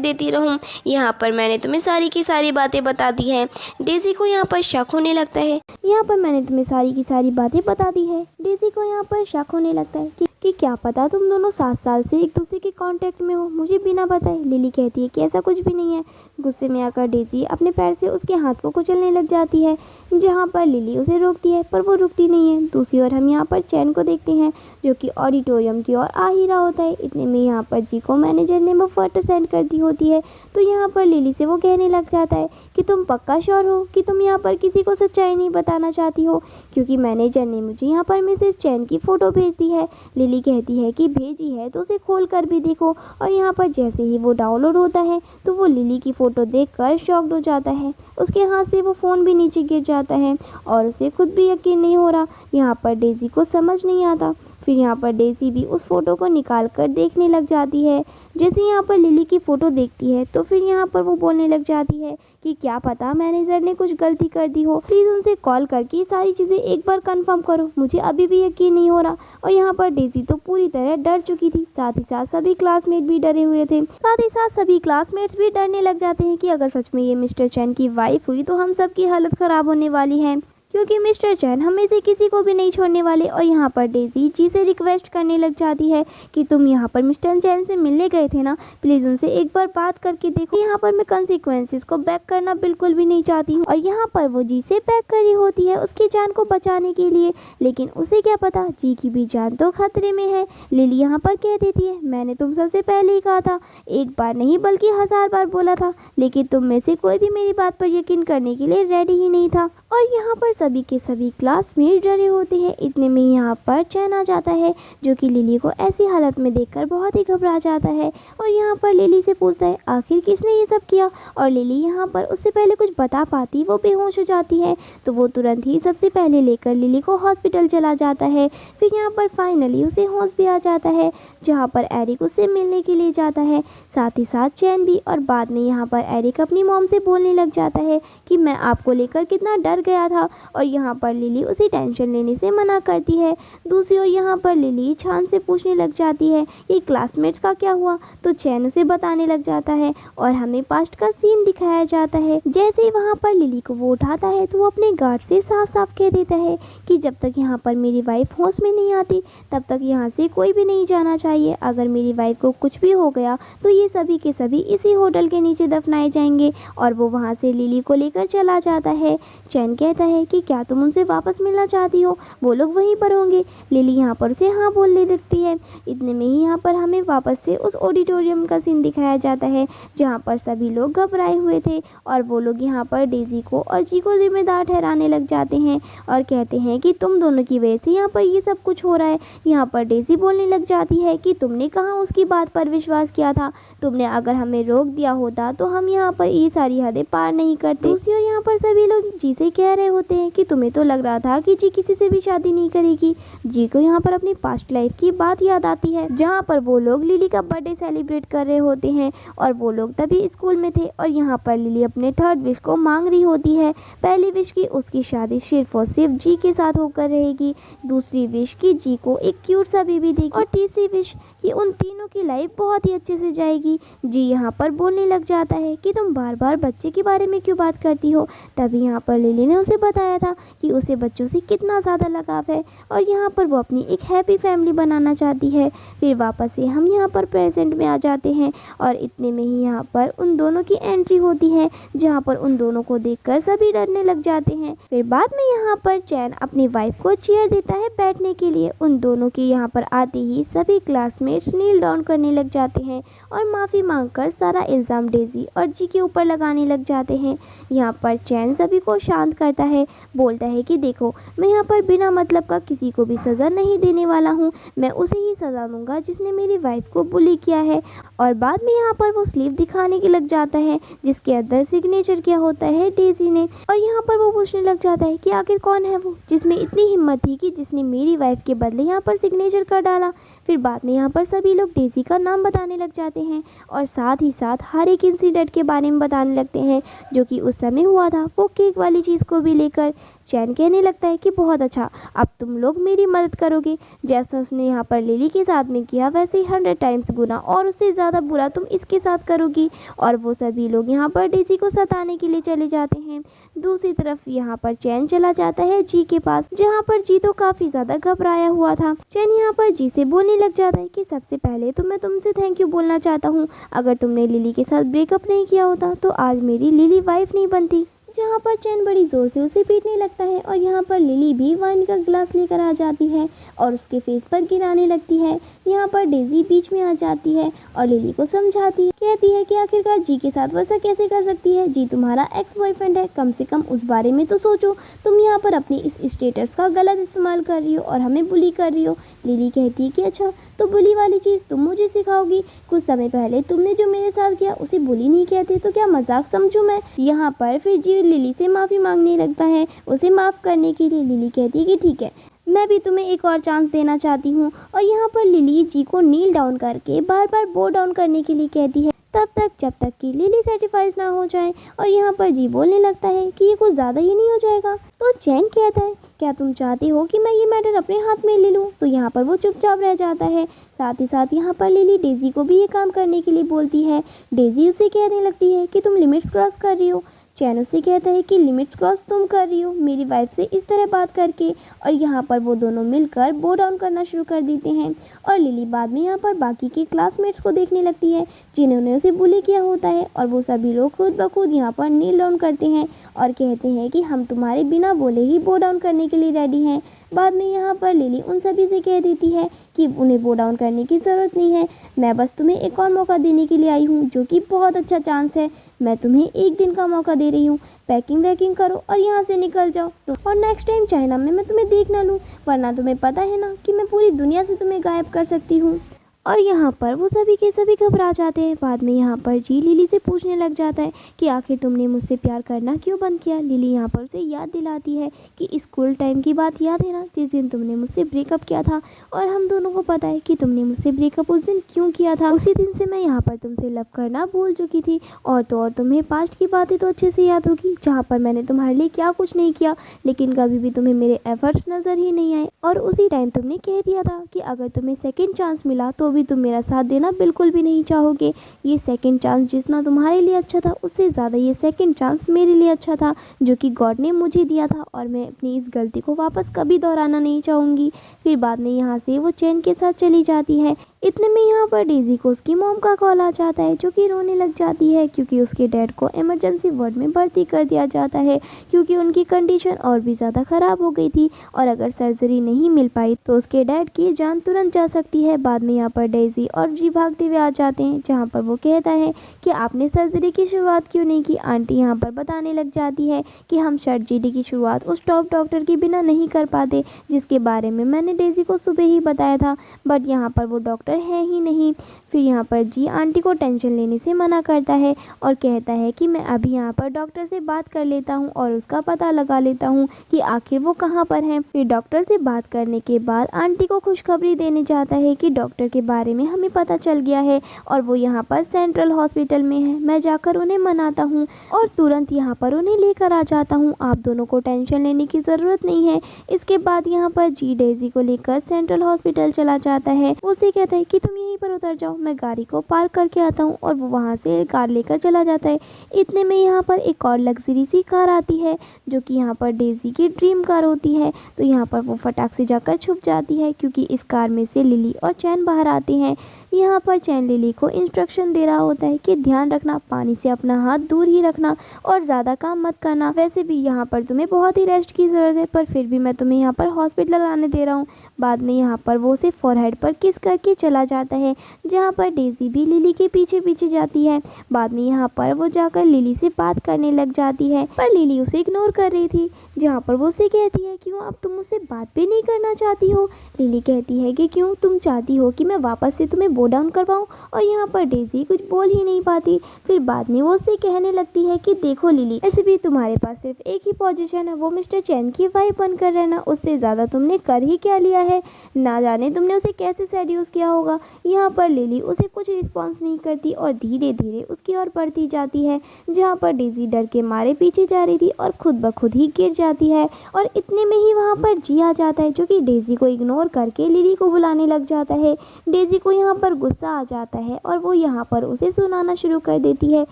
देती रहूँ, यहाँ पर मैंने तुम्हें सारी की सारी बातें बता दी हैं। डेज़ी को यहाँ पर शक होने लगता है, यहाँ पर मैंने तुम्हें सारी की सारी बातें बता दी है। डेज़ी को यहाँ पर शक होने लगता है कि क्या पता तुम दोनों 7 साल से एक दूसरे के कांटेक्ट में हो मुझे बिना बताए। लिली कहती है कि ऐसा कुछ भी नहीं है। गुस्से में आकर डेज़ी अपने पैर से उसके हाथ को कुचलने लग जाती है, जहाँ पर लिली उसे रोकती है पर वो रुकती नहीं है। दूसरी ओर हम यहाँ पर चैन को देखते हैं जो कि ऑडिटोरियम की ओर आ ही रहा होता है। इतने में यहाँ पर जी को मैनेजर ने वो फोटो सेंड कर दी होती है, तो यहाँ पर लिली से वो कहने लग जाता है कि तुम पक्का श्योर हो कि तुम यहाँ पर किसी को सच्चाई नहीं बताना चाहती हो, क्योंकि मैनेजर ने मुझे यहाँ पर मिसेस चैन की फ़ोटो भेज दी है। लिली कहती है कि भेजी है तो उसे खोल कर भी देखो। और यहाँ पर जैसे ही वो डाउनलोड होता है तो वो लिली की फ़ोटो देखकर शॉक्ड हो जाता है, उसके हाथ से वो फ़ोन भी नीचे गिर जाता है और उसे खुद भी यकीन नहीं हो रहा। यहाँ पर डेज़ी को समझ नहीं आता। फिर यहाँ पर डेज़ी भी उस फ़ोटो को निकाल कर देखने लग जाती है। जैसे यहाँ पर लिली की फ़ोटो देखती है तो फिर यहाँ पर वो बोलने लग जाती है कि क्या पता मैनेजर ने कुछ गलती कर दी हो, प्लीज़ उनसे कॉल करके ये सारी चीज़ें एक बार कंफर्म करो, मुझे अभी भी यकीन नहीं हो रहा। और यहाँ पर डेज़ी तो पूरी तरह डर चुकी थी, साथ ही साथ सभी क्लासमेट भी डरे हुए थे। साथ ही साथ सभी क्लासमेट्स भी डरने लग जाते हैं कि अगर सच में ये मिस्टर चैन की वाइफ हुई तो हम सब की हालत ख़राब होने वाली है। क्योंकि मिस्टर चैन हमें से किसी को भी नहीं छोड़ने वाले। और यहाँ पर डेजी जी से रिक्वेस्ट करने लग जाती है कि तुम यहाँ पर मिस्टर चैन से मिलने गए थे ना, प्लीज़ उनसे एक बार बात करके देखो। यहाँ पर मैं कंसिक्वेंसेस को बैक करना बिल्कुल भी नहीं चाहती हूँ। और यहाँ पर वो जी से बैक करी होती है उसकी जान को बचाने के लिए, लेकिन उसे क्या पता जी की भी जान तो खतरे में है। लिली यहाँ पर कह देती है, मैंने तुम सबसे पहले ही कहा था, एक बार नहीं बल्कि 1000 बार बोला था, लेकिन तुम में से कोई भी मेरी बात पर यकीन करने के लिए रेडी ही नहीं था। और यहाँ पर सभी के सभी क्लासमेट डरे होते हैं। इतने में यहाँ पर चैन आ जाता है जो कि लिली को ऐसी हालत में देखकर बहुत ही घबरा जाता है। और यहाँ पर लिली से पूछता है आखिर किसने ये सब किया। और लिली यहाँ पर उससे पहले कुछ बता पाती वो बेहोश हो जाती है, तो वो तुरंत ही सबसे पहले लेकर लिली को हॉस्पिटल चला जाता है। फिर यहाँ पर फाइनली उसे होश भी आ जाता है, जहाँ पर एरिक उससे मिलने के लिए जाता है, साथ ही साथ चैन भी। और बाद में यहाँ पर एरिक अपनी मॉम से बोलने लग जाता है कि मैं आपको लेकर कितना डर गया था। और यहाँ पर लिली उसे टेंशन लेने से मना करती है। दूसरी ओर यहाँ पर लिली छान से पूछने लग जाती है कि क्लासमेट्स का क्या हुआ, तो चैन उसे बताने लग जाता है और हमें पास्ट का सीन दिखाया जाता है। जैसे ही वहाँ पर लिली को वो उठाता है तो वो अपने गार्ड से साफ साफ कह देता है कि जब तक यहाँ पर मेरी वाइफ होश में नहीं आती तब तक यहाँ से कोई भी नहीं जाना चाहिए। अगर मेरी वाइफ को कुछ भी हो गया तो ये सभी के सभी इसी होटल के नीचे दफनाए जाएंगे। और वो वहाँ से लिली को लेकर चला जाता है। चैन कहता है कि क्या तुम उनसे वापस मिलना चाहती हो, वो लोग वहीं पर होंगे। लिली यहाँ पर उसे हाँ बोलने लगती है। इतने में ही यहाँ पर हमें वापस से उस ऑडिटोरियम का सीन दिखाया जाता है जहाँ पर सभी लोग घबराए हुए थे और वो लोग यहाँ पर डेजी को और जी को जिम्मेदार ठहराने लग जाते हैं और कहते हैं कि तुम दोनों की वजह से यहाँ पर ये सब कुछ हो रहा है। यहाँ पर डेजी बोलने लग जाती है कि तुमने कहाँ उसकी बात पर विश्वास किया था, तुमने अगर हमें रोक दिया होता तो हम यहाँ पर ये सारी हदें पार नहीं करते। दूसरी ओर यहाँ पर सभी लोग जी से कह रहे होते हैं कि तुम्हें तो लग रहा था कि जी किसी से भी शादी नहीं करेगी। जी को यहाँ पर अपनी पास्ट लाइफ की बात याद आती है जहाँ पर वो लोग लिली का बर्थडे सेलिब्रेट कर रहे होते हैं और वो लोग तभी स्कूल में थे। और यहाँ पर लिली अपने थर्ड विश को मांग रही होती है। पहली विश की उसकी शादी सिर्फ और सिर्फ जी के साथ होकर रहेगी, दूसरी विश की जी को एक क्यूट सा बेबी देगी और तीसरी विश कि उन तीनों की लाइफ बहुत ही अच्छे से जाएगी। जी यहाँ पर बोलने लग जाता है कि तुम बार बार बच्चे के बारे में क्यों बात करती हो। तभी यहाँ पर लिली ने उसे बताया था कि उसे बच्चों से कितना ज़्यादा लगाव है और यहाँ पर वो अपनी एक हैप्पी फैमिली बनाना चाहती है। फिर वापस से हम यहाँ पर प्रेजेंट में आ जाते हैं और इतने में ही यहाँ पर उन दोनों की एंट्री होती है जहाँ पर उन दोनों को देखकर सभी डरने लग जाते हैं। फिर बाद में यहाँ पर चैन अपनी वाइफ को चेयर देता है बैठने के लिए। उन दोनों के यहाँ पर आते ही सभी क्लासमेट्स नील डाउन करने लग जाते हैं और माफ़ी मांगकर सारा इल्ज़ाम डेजी और जी के ऊपर लगाने लग जाते हैं। यहाँ पर चैन सभी को शांत करता है, बोलता है कि देखो मैं यहाँ पर बिना मतलब का किसी को भी सज़ा नहीं देने वाला हूँ, मैं उसे ही सज़ा दूंगा जिसने मेरी वाइफ को बुली किया है। और बाद में यहाँ पर वो स्लीव दिखाने के लग जाता है जिसके अंदर सिग्नेचर किया होता है डेजी ने। और यहाँ पर वो पूछने लग जाता है कि आखिर कौन है वो जिसमें इतनी हिम्मत थी कि जिसने मेरी वाइफ के बदले यहाँ पर सिग्नेचर कर डाला। फिर बाद में यहाँ पर सभी लोग डेजी का नाम बताने लग जाते हैं और साथ ही साथ हर एक इंसिडेंट के बारे में बताने लगते हैं जो कि उस समय हुआ था, वो केक वाली चीज़ को भी लेकर। चैन कहने लगता है कि बहुत अच्छा, अब तुम लोग मेरी मदद करोगे, जैसा उसने यहाँ पर लिली के साथ में किया वैसे ही 100 टाइम्स गुना और उससे ज़्यादा बुरा तुम इसके साथ करोगी। और वो सभी लोग यहाँ पर डेजी को सताने के लिए चले जाते हैं। दूसरी तरफ यहाँ पर चैन चला जाता है जी के पास, जहाँ पर जी तो काफ़ी ज़्यादा घबराया हुआ था। चैन यहाँ पर जी से बोलने लग जाता है कि सबसे पहले तो मैं तुमसे थैंक यू बोलना चाहता हूँ, अगर तुमने लिली के साथ ब्रेकअप नहीं किया होता तो आज मेरी लिली वाइफ नहीं बनती। जहाँ पर चैन बड़ी ज़ोर से उसे पीटने लगता है और यहाँ पर लिली भी वाइन का गिलास लेकर आ जाती है और उसके फेस पर गिराने लगती है। यहाँ पर डेजी बीच में आ जाती है और लिली को समझाती है, कहती है कि आखिरकार जी के साथ वैसा कैसे कर सकती है, जी तुम्हारा एक्स बॉयफ्रेंड है, कम से कम उस बारे में तो सोचो, तुम यहाँ पर अपनी इस स्टेटस का गलत इस्तेमाल कर रही हो और हमें बुली कर रही हो। लिली कहती है कि अच्छा तो बुली वाली चीज़ तुम मुझे सिखाओगी, कुछ समय पहले तुमने जो मेरे साथ किया उसे बुली नहीं कहते तो क्या मजाक समझूं मैं। यहाँ पर फिर जी लिली से माफ़ी मांगने लगता है उसे माफ़ करने के लिए। लिली कहती है कि ठीक है, मैं भी तुम्हें एक और चांस देना चाहती हूँ। और यहाँ पर लिली जी को नील डाउन करके बार बार बो डाउन करने के लिए कहती है, तब तक जब तक कि लिली सेटिफाइज ना हो जाए। और यहाँ पर जी बोलने लगता है कि ये कुछ ज़्यादा ही नहीं हो जाएगा। तो चैन कहता है क्या तुम चाहती हो कि मैं ये मैटर अपने हाथ में ले लूँ। तो यहाँ पर वो चुपचाप रह जाता है। साथ ही साथ यहाँ पर लिली डेजी को भी ये काम करने के लिए बोलती है। डेजी उसे कहने लगती है कि तुम लिमिट्स क्रॉस कर रही हो। चैन उससे कहता है कि लिमिट्स क्रॉस तुम कर रही हो मेरी वाइफ से इस तरह बात करके। और यहाँ पर वो दोनों मिलकर बो डाउन करना शुरू कर देते हैं। और लिली बाद में यहाँ पर बाकी के क्लासमेट्स को देखने लगती है जिन्होंने उसे बुली किया होता है, और वो सभी लोग खुद ब खुद यहाँ पर नील डाउन करते हैं और कहते हैं कि हम तुम्हारे बिना बोले ही बो डाउन करने के लिए रेडी हैं। बाद में यहाँ पर लिली उन सभी से कह देती है कि उन्हें बो डाउन करने की ज़रूरत नहीं है, मैं बस तुम्हें एक और मौका देने के लिए आई हूँ, जो कि बहुत अच्छा चांस है। मैं तुम्हें एक दिन का मौका दे रही हूँ, पैकिंग वैकिंग करो और यहाँ से निकल जाओ और नेक्स्ट टाइम चाइना में मैं तुम्हें देख ना लूँ, वरना तुम्हें पता है ना कि मैं पूरी दुनिया से तुम्हें गायब कर सकती हूँ। और यहाँ पर वो सभी के सभी घबरा जाते हैं। बाद में यहाँ पर जी लिली से पूछने लग जाता है कि आखिर तुमने मुझसे प्यार करना क्यों बंद किया। लिली यहाँ पर उसे याद दिलाती है कि स्कूल टाइम की बात याद है ना, जिस दिन तुमने मुझसे ब्रेकअप किया था, और हम दोनों को पता है कि तुमने मुझसे ब्रेकअप उस दिन क्यों किया था। उसी दिन से मैं यहाँ पर तुमसे लव करना भूल चुकी थी। और तो और तुम्हें पास्ट की बातें तो अच्छे से याद होगी, जहाँ पर मैंने तुम्हारे लिए क्या कुछ नहीं किया, लेकिन कभी भी तुम्हें मेरे एफर्ट्स नज़र ही नहीं आए। और उसी टाइम तुमने कह दिया था कि अगर तुम्हें सेकेंड चांस मिला तो भी तुम मेरा साथ देना बिल्कुल भी नहीं चाहोगे। ये सेकंड चांस जितना तुम्हारे लिए अच्छा था, उससे ज़्यादा ये सेकंड चांस मेरे लिए अच्छा था, जो कि गॉड ने मुझे दिया था, और मैं अपनी इस गलती को वापस कभी दोहराना नहीं चाहूँगी। फिर बाद में यहाँ से वो चैन के साथ चली जाती है। इतने में यहाँ पर डेज़ी को उसकी मॉम का कॉल आ जाता है, जो कि रोने लग जाती है क्योंकि उसके डैड को इमरजेंसी वार्ड में भर्ती कर दिया जाता है, क्योंकि उनकी कंडीशन और भी ज़्यादा ख़राब हो गई थी, और अगर सर्जरी नहीं मिल पाई तो उसके डैड की जान तुरंत जा सकती है। बाद में यहाँ पर डेज़ी और जी भागते हुए आ जाते हैं, जहाँ पर वो कहता है कि आपने सर्जरी की शुरुआत क्यों नहीं की। आंटी यहाँ पर बताने लग जाती है कि हम सर्जरी की शुरुआत उस टॉप डॉक्टर के बिना नहीं कर पाते, जिसके बारे में मैंने डेज़ी को सुबह ही बताया था, बट यहाँ पर वो डॉक्टर है ही नहीं। फिर यहाँ पर जी आंटी को टेंशन लेने से मना करता है और कहता है कि मैं अभी यहाँ पर डॉक्टर से बात कर लेता हूँ और उसका पता लगा लेता हूँ कि आखिर वो कहाँ पर है। फिर डॉक्टर से बात करने के बाद आंटी को खुशखबरी देने जाता है कि डॉक्टर के बारे में हमें पता चल गया है और वो यहाँ पर सेंट्रल हॉस्पिटल में है। मैं जाकर उन्हें मनाता हूँ और तुरंत यहाँ पर उन्हें लेकर आ जाता हूँ। आप दोनों को टेंशन लेने की ज़रूरत नहीं है। इसके बाद यहाँ पर जी डेज़ी को लेकर सेंट्रल हॉस्पिटल चला जाता है। उसे कहता है कि तुम यहीं पर उतर जाओ, मैं गाड़ी को पार्क करके आता हूँ, और वो वहाँ से कार लेकर चला जाता है। इतने में यहाँ पर एक और लग्जरी सी कार आती है, जो कि यहाँ पर डेज़ी की ड्रीम कार होती है। तो यहाँ पर वो फटाक से जाकर छुप जाती है, क्योंकि इस कार में से लिली और चैन बाहर आते हैं। यहाँ पर चैन लिली को इंस्ट्रक्शन दे रहा होता है कि ध्यान रखना, पानी से अपना हाथ दूर ही रखना और ज़्यादा काम मत करना। वैसे भी यहाँ पर तुम्हें बहुत ही रेस्ट की ज़रूरत है, पर फिर भी मैं तुम्हें यहाँ पर हॉस्पिटल आने दे रहा हूँ। बाद में यहाँ पर वो उसे फॉरहेड पर किस करके चला जाता है, जहाँ पर डेज़ी भी लिली के पीछे पीछे जाती है। बाद में यहाँ पर वो जाकर लिली से बात करने लग जाती है, पर लिली उसे इग्नोर कर रही थी, जहाँ पर वो उसे कहती है क्यों अब तुम मुझसे बात भी नहीं करना चाहती हो। लिली कहती है कि क्यों तुम चाहती हो कि मैं वापस से तुम्हें बो डाउन करवाऊँ, और यहाँ पर डेज़ी कुछ बोल ही नहीं पाती। फिर बाद में वो उससे कहने लगती है कि देखो लिली, ऐसे भी तुम्हारे पास सिर्फ एक ही पोजीशन है, वो मिस्टर चैन की वाइफ बनकर रहना। उससे ज़्यादा तुमने कर ही क्या लिया है, ना जाने तुमने उसे कैसे सेड्यूस किया होगा। यहाँ पर लिली उसे कुछ रिस्पॉन्स नहीं करती और धीरे धीरे उसकी ओर बढ़ती जाती है, जहाँ पर डेज़ी डर के मारे पीछे जा रही थी और खुद ब खुद ही गिर जाती है। और इतने में ही वहाँ पर जी आ जाता है, जो कि डेज़ी को इग्नोर करके लिली को बुलाने लग जाता है। डेज़ी को यहाँ पर गुस्सा आ जाता है और वो यहाँ पर उसे सुनाना शुरू कर देती है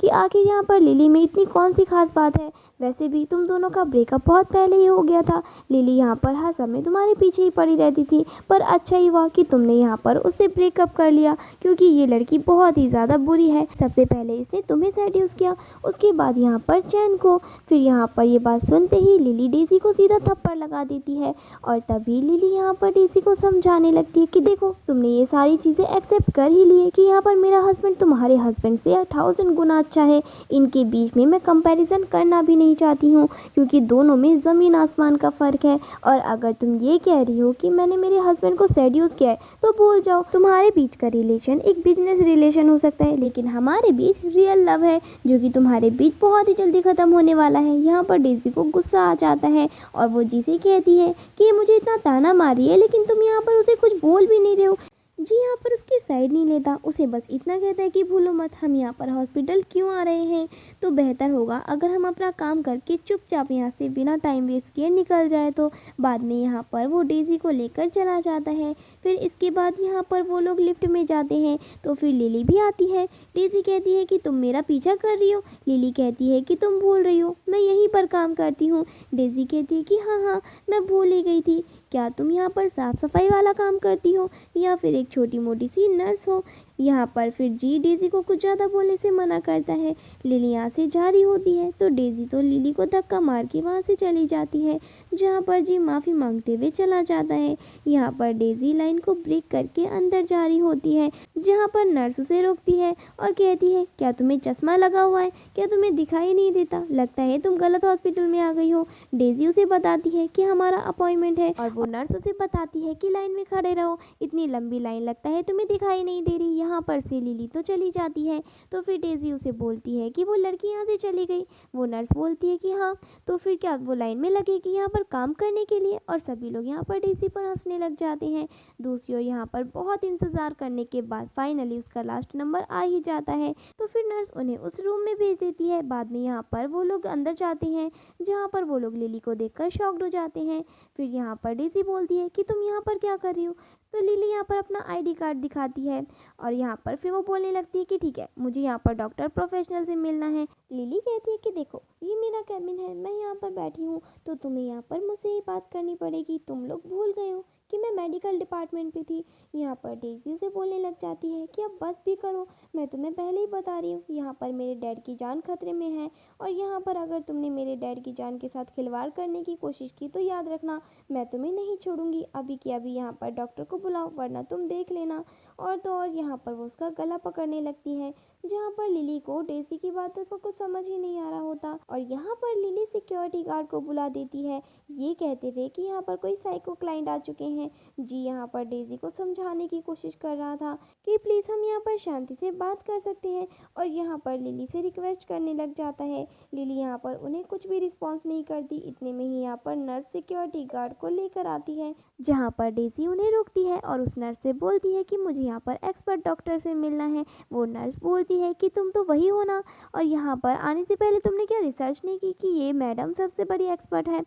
कि आखिर यहाँ पर लिली में इतनी कौन सी खास बात है। वैसे भी तुम दोनों का ब्रेकअप बहुत पहले ही हो गया था। लिली यहाँ पर हर समय तुम्हारे पीछे ही पड़ी रहती थी, पर अच्छा ही हुआ कि तुमने यहाँ पर उससे ब्रेकअप कर लिया, क्योंकि ये लड़की बहुत ही ज़्यादा बुरी है। सबसे पहले इसने तुम्हें सेड्यूस किया, उसके बाद यहाँ पर चैन को। फिर यहाँ पर ये बात सुनते ही लिली डेज़ी को सीधा थप्पड़ लगा देती है, और तभी लिली यहाँ पर डेज़ी को समझाने लगती है कि देखो तुमने ये सारी चीज़ें एक्सेप्ट कर ही ली है कि यहाँ पर मेरा हस्बैंड तुम्हारे हस्बैंड से 1000 गुना अच्छा है। इनके बीच में मैं कंपैरिजन करना भी नहीं चाहती हूँ, क्योंकि दोनों में ज़मीन आसमान का फ़र्क है। और अगर तुम ये कह रही हो कि मैंने मेरे हस्बैंड को सेड्यूस किया है, तो भूल जाओ, तुम्हारे बीच का रिलेशन एक बिजनेस रिलेशन हो सकता है, लेकिन हमारे बीच रियल लव है, जो कि तुम्हारे बीच बहुत ही जल्दी ख़त्म होने वाला है। यहाँ पर डेज़ी को गुस्सा आ जाता है और वो जी से कहती है कि ये मुझे इतना ताना मार रही है, लेकिन तुम यहाँ पर उसे कुछ बोल भी नहीं रहे हो। जी यहाँ पर उसकी साइड नहीं लेता, उसे बस इतना कहता है कि भूलो मत हम यहाँ पर हॉस्पिटल क्यों आ रहे हैं, तो बेहतर होगा अगर हम अपना काम करके चुपचाप यहाँ से बिना टाइम वेस्ट किए निकल जाए। तो बाद में यहाँ पर वो डेज़ी को लेकर चला जाता है। फिर इसके बाद यहाँ पर वो लोग लिफ्ट में जाते हैं, तो फिर लिली भी आती है। डेज़ी कहती है कि तुम मेरा पीछा कर रही हो। लिली कहती है कि तुम भूल रही हो मैं यहीं पर काम करती हूँ। डेज़ी कहती है कि हाँ हाँ मैं भूल ही गई थी, क्या तुम यहाँ पर साफ़ सफाई वाला काम करती हो या फिर एक छोटी मोटी सी नर्स हो। यहाँ पर फिर जी डेज़ी को कुछ ज़्यादा बोलने से मना करता है। लिली यहाँ से जा रही होती है तो डेज़ी तो लिली को धक्का मार के वहाँ से चली जाती है, जहाँ पर जी माफ़ी मांगते हुए चला जाता है। यहाँ पर डेज़ी लाइन को ब्रेक करके अंदर जा रही होती है, जहाँ पर नर्स उसे रोकती है और कहती है क्या तुम्हें चश्मा लगा हुआ है, क्या तुम्हें दिखाई नहीं देता, लगता है तुम गलत हॉस्पिटल में आ गई हो। डेज़ी उसे बताती है कि हमारा अपॉइंटमेंट है और वो नर्स उसे बताती है कि लाइन में खड़े रहो, इतनी लंबी लाइन लगता है तुम्हें दिखाई नहीं दे रही। यहाँ पर से लिली तो चली जाती है। तो फिर डेज़ी उसे बोलती है कि वो लड़की यहाँ से चली गई। वो नर्स बोलती है कि हाँ, तो फिर क्या वो लाइन में लगेगी यहाँ पर काम करने के लिए, और सभी लोग यहाँ पर डेज़ी पर हंसने लग जाते हैं। दूसरी ओर यहाँ पर बहुत इंतज़ार करने के बाद फाइनली उसका लास्ट नंबर आ ही जाता है, तो फिर नर्स उन्हें उस रूम में भेज देती है। बाद में यहाँ पर वो लोग अंदर जाते हैं, जहाँ पर वो लोग लिली को देखकर शॉक्ड हो जाते हैं। फिर यहाँ पर डेज़ी बोलती है कि तुम यहाँ पर क्या कर रही हो, तो लिली यहाँ पर अपना आईडी कार्ड दिखाती है और यहाँ पर फिर वो बोलने लगती है कि ठीक है मुझे यहाँ पर डॉक्टर प्रोफेशनल से मिलना है। लिली कहती है कि देखो ये मेरा कैबिन है, मैं यहाँ पर बैठी हूँ, तो तुम्हें यहाँ पर मुझसे ही बात करनी पड़ेगी, तुम लोग भूल गए हो कि मैं मेडिकल डिपार्टमेंट पे थी। यहाँ पर डेज़ी से बोलने लग जाती है कि अब बस भी करो, मैं तुम्हें पहले ही बता रही हूँ यहाँ पर मेरे डैड की जान खतरे में है, और यहाँ पर अगर तुमने मेरे डैड की जान के साथ खिलवाड़ करने की कोशिश की तो याद रखना मैं तुम्हें नहीं छोड़ूंगी। अभी की अभी यहाँ पर डॉक्टर को बुलाओ वरना तुम देख लेना। और तो और यहाँ पर वो उसका गला पकड़ने लगती है, जहाँ पर लिली को डेज़ी की बातों को कुछ समझ ही नहीं आ रहा होता, और यहाँ पर लिली सिक्योरिटी गार्ड को बुला देती है, ये कहते हुए कि यहाँ पर कोई साइको क्लाइंट आ चुके हैं। जी यहाँ पर डेज़ी को समझाने की कोशिश कर रहा था कि प्लीज़ हम यहाँ पर शांति से बात कर सकते हैं, और यहाँ पर लिली से रिक्वेस्ट करने लग जाता है। लिली यहाँ पर उन्हें कुछ भी रिस्पॉन्स नहीं करती। इतने में ही यहाँ पर नर्स सिक्योरिटी गार्ड को लेकर आती है, जहाँ पर डेज़ी उन्हें रोकती है और उस नर्स से बोलती है कि मुझे यहाँ पर एक्सपर्ट डॉक्टर से मिलना है। वो नर्स बोलती है कि तुम तो वही हो ना, और यहाँ पर आने से पहले तुमने क्या रिसर्च नहीं की कि ये मैडम सबसे बड़ी एक्सपर्ट है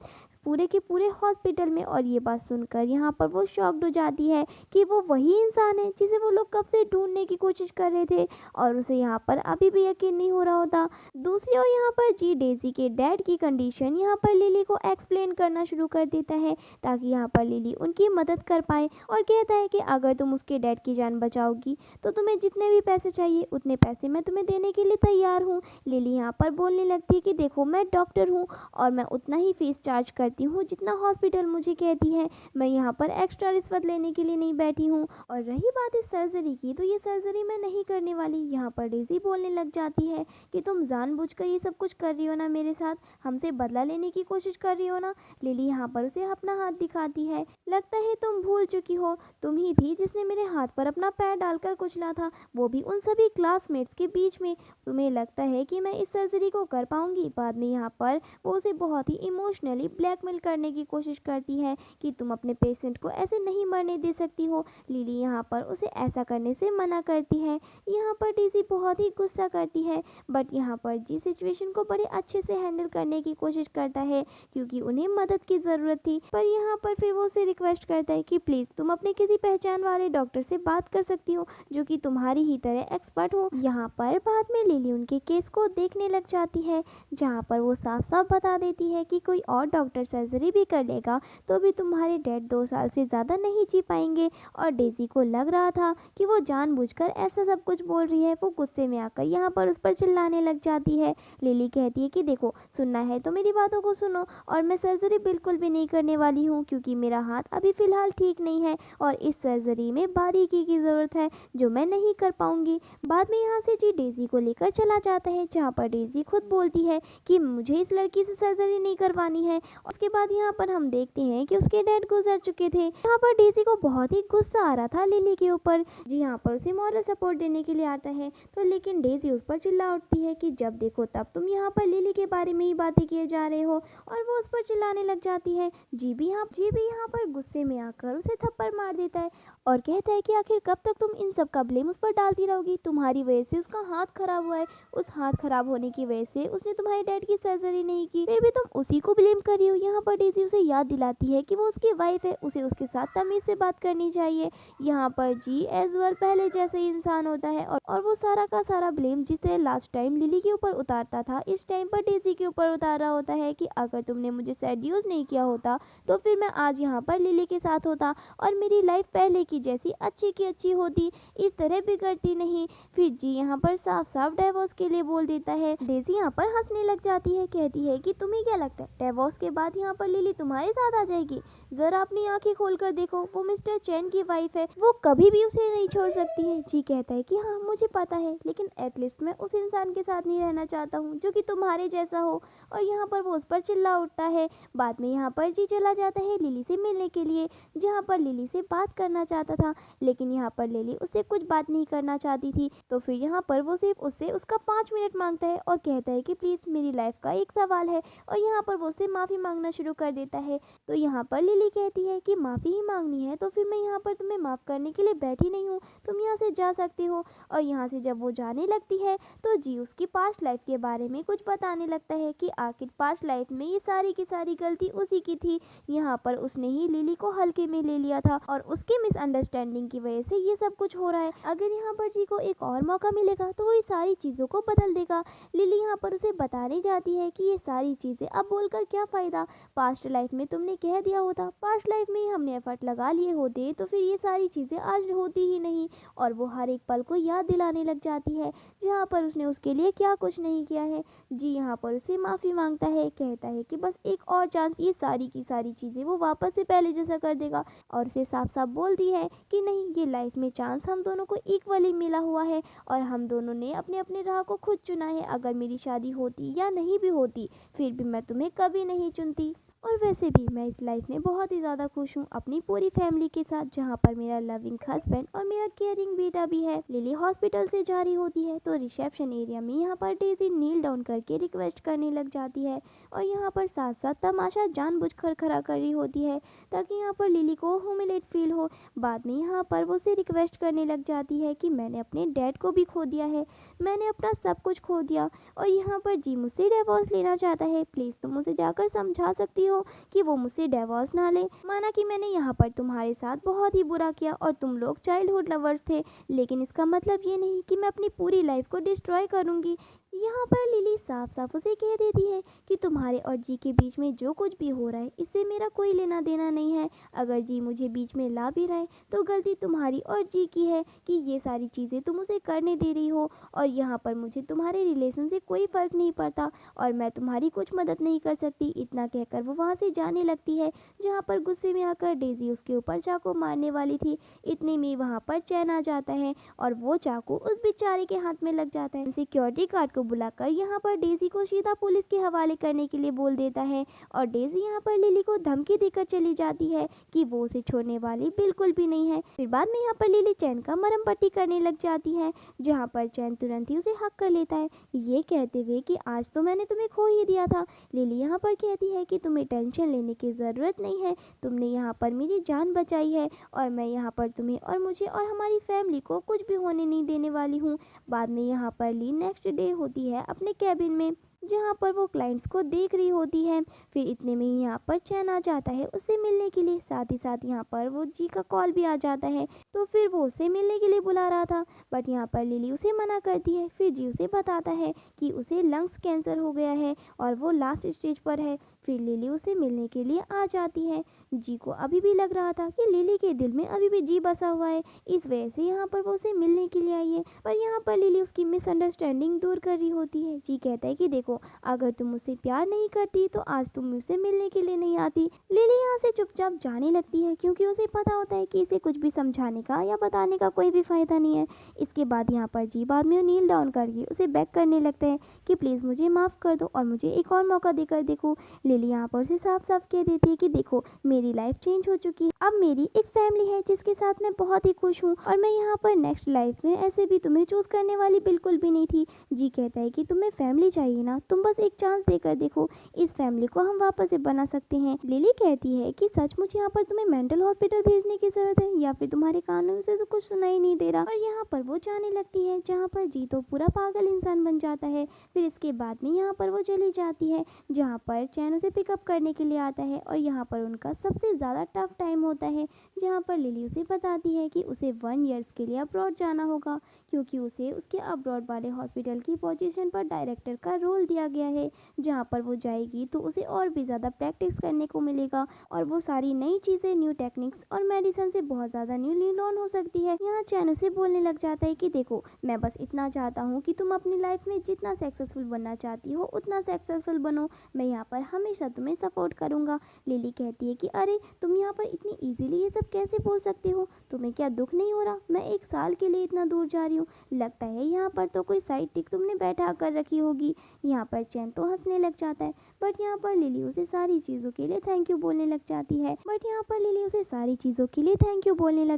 पूरे के पूरे हॉस्पिटल में। और ये बात सुनकर यहाँ पर वो शॉक्ड हो जाती है कि वो वही इंसान है जिसे वो लोग कब से ढूंढने की कोशिश कर रहे थे, और उसे यहाँ पर अभी भी यकीन नहीं हो रहा होता। दूसरी ओर यहाँ पर जी डेज़ी के डैड की कंडीशन यहाँ पर लिली को एक्सप्लेन करना शुरू कर देता है, ताकि यहाँ पर लिली उनकी मदद कर पाए, और कहता है कि अगर तुम उसके डैड की जान बचाओगी तो तुम्हें जितने भी पैसे चाहिए उतने पैसे मैं तुम्हें देने के लिए तैयार हूँ। लिली यहाँ पर बोलने लगती है कि देखो मैं डॉक्टर हूँ और मैं उतना ही फीस चार्ज करती हूँ जितना हॉस्पिटल मुझे कहती है, मैं यहाँ पर एक्स्ट्रा रिश्वत लेने के लिए नहीं बैठी हूँ। और रही बात इस सर्जरी की, तो ये सर्जरी मैं नहीं करने वाली। यहाँ पर डेज़ी बोलने लग जाती है कि तुम जानबूझकर ये सब कुछ कर रही हो ना, मेरे साथ हमसे बदला लेने की कोशिश कर रही हो ना। लिली यहाँ पर उसे अपना हाथ दिखाती है, लगता है तुम भूल चुकी हो, तुम ही थी जिसने मेरे हाथ पर अपना पैर डालकर कुचला था, वो भी उन सभी क्लासमेट्स के बीच में। तुम्हें लगता है कि मैं इस सर्जरी को कर पाऊंगी। बाद में यहाँ पर वो उसे बहुत ही इमोशनली ब्लैकमेल करने की कोशिश करती है कि तुम अपने पेशेंट को ऐसे नहीं मरने दे सकती हो। लिली यहाँ पर उसे ऐसा करने से मना करती है। यहाँ पर डेज़ी बहुत ही गुस्सा करती है, बट यहाँ पर जी सिचुएशन को बड़े अच्छे से हैंडल करने की कोशिश करता है, क्योंकि उन्हें मदद की ज़रूरत थी। पर यहाँ पर फिर वो उसे रिक्वेस्ट करता है कि प्लीज़ तुम अपने किसी पहचान वाले डॉक्टर से बात कर सकती हो जो कि तुम्हारी ही तरह एक्सपर्ट हो। यहाँ पर बाद में लिली उनके केस को देखने लग जाती है, जहाँ पर वो साफ साफ बता देती है कि कोई और डॉक्टर सर्जरी भी कर लेगा तो भी तुम्हारे डैड 2 साल से ज़्यादा नहीं जी पाएंगे। और डेज़ी को लग रहा था कि वो जानबूझकर ऐसा सब कुछ बोल रही है। वो गुस्से में आकर यहाँ पर उस पर चिल्लाने लग जाती है। लिली कहती है कि देखो सुनना है तो मेरी बातों को सुनो, और मैं सर्जरी बिल्कुल भी नहीं करने वाली हूँ, क्योंकि मेरा हाथ अभी फ़िलहाल ठीक नहीं है और इस सर्जरी में बारीकी की ज़रूरत है जो मैं नहीं कर पाऊँगी। बाद में यहाँ से जी डेज़ी को लेकर चला जाता है, जहाँ पर डेज़ी खुद बोलती है कि मुझे इस लड़की से सर्जरी नहीं करवानी है। और उसके बाद यहाँ पर हम देखते हैं कि उसके डैड गुजर चुके थे। यहाँ पर डेजी को बहुत ही गुस्सा आ रहा था लिली के ऊपर। जी यहाँ पर उसे मॉरल सपोर्ट देने के लिए आता है, तो लेकिन डेजी उस पर चिल्ला उठती है कि जब देखो तब तुम यहाँ पर लिली के बारे में ही बातें किए जा रहे हो, और वो उस पर चिल्लाने लग जाती है। जी भी यहाँ पर गुस्से में आकर उसे थप्पड़ मार देता है और कहता है कि आखिर कब तक तुम इन सब का ब्लेम उस पर डालती रहोगी। तुम्हारी वजह से उसका हाथ खराब हुआ है, उस हाथ खराब होने की वजह से उसने तुम्हारे डैड की सर्जरी नहीं की, फिर भी तुम उसी को ब्लेम कर रही हो। यहाँ पर डेजी उसे याद दिलाती है कि वो उसकी वाइफ है, उसे उसके साथ तमीज से बात करनी चाहिए। यहाँ पर जी एज वेल पहले जैसे ही इंसान होता है, और वो सारा का सारा ब्लेम जिसे लास्ट टाइम लिली के ऊपर उतारता था, इस टाइम पर डेजी के ऊपर उतार रहा होता है कि अगर तुमने मुझे सेड्यूस नहीं किया होता तो फिर मैं आज यहाँ पर लिली के साथ होता और मेरी लाइफ पहले की जैसी अच्छी की अच्छी होती, इस तरह बिगड़ती नहीं। फिर जी यहाँ पर साफ साफ डिवोर्स के लिए बोल देता है। डेजी यहाँ पर हंसने लग जाती है, कहती है कि तुम्हें क्या लगता है डिवोर्स के बाद यहाँ पर लिली तुम्हारे साथ आ जाएगी? जरा अपनी आंखें खोल कर देखो, वो मिस्टर चैन की वाइफ है, वो कभी भी उसे नहीं छोड़ सकती है। जी कहता है कि हाँ मुझे पता है, लेकिन एटलीस्ट मैं उस इंसान के साथ नहीं रहना चाहता हूँ जो कि तुम्हारे जैसा हो। और यहाँ पर वो उस पर चिल्ला उठता है। बाद में यहाँ पर जी चला जाता है लिली से मिलने के लिए, जहाँ पर लिली से बात करना चाहता था, लेकिन यहाँ पर लिली उससे कुछ बात नहीं करना चाहती थी। तो फिर यहाँ पर वो सिर्फ उससे उसका 5 मिनट मांगता है और कहता है कि प्लीज़ मेरी लाइफ का एक सवाल है, और यहाँ पर वो उससे माफ़ी मांगना शुरू कर देता है। तो यहाँ पर लिली कहती है कि माफ़ी ही मांगनी है तो फिर मैं यहाँ पर तुम्हें माफ़ करने के लिए बैठी नहीं हूँ, तुम यहाँ से जा सकते हो। और यहाँ से जब वो जाने लगती है तो जी उसकी पास्ट लाइफ के बारे में कुछ बताने लगता है कि आखिर पास्ट लाइफ में ये सारी की सारी गलती उसी की थी। यहाँ पर उसने ही लिली को हल्के में ले लिया था और उसके मिसअंडरस्टैंडिंग की वजह से ये सब कुछ हो रहा है। अगर यहाँ पर जी को एक और मौका मिलेगा तो वो ये सारी चीज़ों को बदल देगा। लिली यहाँ पर उसे बताने जाती है कि ये सारी चीज़ें अब बोलकर क्या फ़ायदा, पास्ट लाइफ में तुमने कह दिया होता, पास्ट लाइफ में ही हमने एफर्ट लगा लिए होते तो फिर ये सारी चीज़ें आज होती ही नहीं। और वो हर एक पल को याद दिलाने लग जाती है जहाँ पर उसने उसके लिए क्या कुछ नहीं किया है। जी यहाँ पर उसे माफ़ी मांगता है, कहता है कि बस एक और चांस, ये सारी की सारी चीज़ें वो वापस से पहले जैसा कर देगा। और उसे साफ साफ बोलती है कि नहीं, ये लाइफ में चांस हम दोनों को इक्वली मिला हुआ है और हम दोनों ने अपने अपने राह को खुद चुना है। अगर मेरी शादी होती या नहीं भी होती फिर भी मैं तुम्हें कभी नहीं चुनती। और वैसे भी मैं इस लाइफ में बहुत ही ज़्यादा खुश हूँ अपनी पूरी फैमिली के साथ, जहाँ पर मेरा लविंग हस्बैंड और मेरा केयरिंग बेटा भी है। लिली हॉस्पिटल से जा रही होती है तो रिसेप्शन एरिया में यहाँ पर डेजी नील डाउन करके रिक्वेस्ट करने लग जाती है और यहाँ पर साथ साथ तमाशा जानबूझकर खड़ा कर रही होती है ताकि यहाँ पर लिली को ह्यूमिलेट फील हो। बाद में यहाँ पर वो उसे रिक्वेस्ट करने लग जाती है कि मैंने अपने डैड को भी खो दिया है, मैंने अपना सब कुछ खो दिया और यहाँ पर जी मुझसे डिवोर्स लेना चाहता है, प्लीज़ तुम उसे जाकर समझा सकती हो कि वो मुझसे डिवोर्स ना ले। माना कि मैंने यहाँ पर तुम्हारे साथ बहुत ही बुरा किया और तुम लोग चाइल्डहुड लवर्स थे, लेकिन इसका मतलब ये नहीं कि मैं अपनी पूरी लाइफ को डिस्ट्रॉय करूँगी। यहाँ पर लिली साफ साफ उसे कह देती है कि तुम्हारे और जी के बीच में जो कुछ भी हो रहा है इससे मेरा कोई लेना देना नहीं है। अगर जी मुझे बीच में ला भी रहा है तो गलती तुम्हारी और जी की है कि ये सारी चीज़ें तुम उसे करने दे रही हो, और यहाँ पर मुझे तुम्हारे रिलेशन से कोई फ़र्क नहीं पड़ता और मैं तुम्हारी कुछ मदद नहीं कर सकती। इतना कहकर वो वहाँ से जाने लगती है, जहाँ पर गुस्से में आकर डेजी उसके ऊपर चाकू मारने वाली थी। इतने में वहाँ पर चैन आ जाता है और वो चाकू उस बेचारे के हाथ में लग जाता है। सिक्योरिटी गार्ड को बुलाकर यहाँ पर डेजी को सीधा पुलिस के हवाले करने के लिए बोल देता है और डेजी यहाँ पर लिली को धमकी देकर चली जाती है कि वो उसे छोड़ने वाली बिल्कुल भी नहीं है। फिर बाद में यहाँ पर लिली चैन का मरहम पट्टी करने लग जाती है, जहाँ पर चैन तुरंत ही उसे हक कर लेता है, ये कहते हुए कि आज तो मैंने तुम्हें खो ही दिया था। लिली यहाँ पर कहती है कि तुम्हें टेंशन लेने की ज़रूरत नहीं है, तुमने यहाँ पर मेरी जान बचाई है और मैं यहाँ पर तुम्हें और मुझे और हमारी फैमिली को कुछ भी होने नहीं देने वाली हूँ। बाद में यहाँ पर ली नेक्स्ट डे होती है अपने कैबिन में, जहाँ पर वो क्लाइंट्स को देख रही होती है। फिर इतने में ही यहाँ पर चैन आ जाता है उससे मिलने के लिए, साथ ही साथ यहाँ पर वो जी का कॉल भी आ जाता है। तो फिर वो उससे मिलने के लिए बुला रहा था, बट यहाँ पर लिली उसे मना करती है। फिर जी उसे बताता है कि उसे लंग्स कैंसर हो गया है और वो लास्ट स्टेज पर है। फिर लिली उसे मिलने के लिए आ जाती है। जी को अभी भी लग रहा था कि लिली के दिल में अभी भी जी बसा हुआ है, इस वजह से यहाँ पर वो उसे मिलने के लिए आई है। पर यहाँ पर लिली उसकी मिसअंडरस्टैंडिंग दूर कर रही होती है। जी कहता है कि देखो अगर तुम मुझसे प्यार नहीं करती तो आज तुम मुझसे मिलने के लिए नहीं आती। लिली यहाँ से चुपचाप जाने लगती है क्योंकि उसे पता होता है कि इसे कुछ भी समझाने का या बताने का कोई भी फायदा नहीं है। इसके बाद यहाँ पर जी बाद में नील डाउन करके उसे बैक करने लगते हैं कि प्लीज़ मुझे माफ़ कर दो और मुझे एक और मौका देकर देखो। लिली यहाँ पर उसे साफ साफ कह देती है कि देखो मेरी लाइफ चेंज हो चुकी है, अब मेरी एक फैमिली है जिसके साथ मैं बहुत ही खुश हूँ और मैं यहाँ पर नेक्स्ट लाइफ में ऐसे भी तुम्हें चूज़ करने वाली बिल्कुल भी नहीं थी। जी कहता है कि तुम्हें फैमिली चाहिए ना, तुम बस एक चांस देकर देखो, इस फैमिली को हम वापस से बना सकते हैं। लिली कहती है कि सचमुच यहाँ पर तुम्हें मेंटल हॉस्पिटल भेजने की जरूरत है या फिर तुम्हारे कानों से तो कुछ सुनाई नहीं दे रहा। और यहाँ पर वो जाने लगती है जहाँ पर जी तो पूरा पागल इंसान बन जाता है। फिर इसके बाद में यहाँ पर वो चली जाती है जहाँ पर चैन उसे पिकअप करने के लिए आता है और यहाँ पर उनका सबसे ज़्यादा टफ टाइम होता है जहाँ पर लिली उसे बताती है कि उसे 1 ईयर्स के लिए अब्रॉड जाना होगा क्योंकि उसे उसके अब्रॉड वाले हॉस्पिटल की पोजीशन पर डायरेक्टर का रोल दिया गया है। जहाँ पर वो जाएगी तो उसे और भी ज़्यादा प्रैक्टिस करने को मिलेगा और वो सारी नई चीज़ें, न्यू टेक्निक्स और मेडिसिन से बहुत ज़्यादा न्यूली लर्न हो सकती है। यहाँ चैन उसे बोलने लग जाता है कि देखो मैं बस इतना चाहता हूँ कि तुम अपनी लाइफ में जितना सक्सेसफुल बनना चाहती हो उतना सक्सेसफुल बनो, मैं यहाँ पर हमेशा तुम्हें सपोर्ट करूँगा। लिली कहती है कि अरे तुम यहाँ पर इतनी ईजिली ये सब कैसे बोल सकते हो, तुम्हें क्या दुख नहीं हो रहा, मैं 1 साल के लिए इतना दूर जा रही हूँ, लगता है यहाँ पर तो कोई साइड टिक तुमने बैठा कर रखी होगी। यहाँ पर चैन तो हंसने लग जाता है बट यहाँ पर लिली उसे सारी चीज़ों के लिए थैंक यू बोलने लग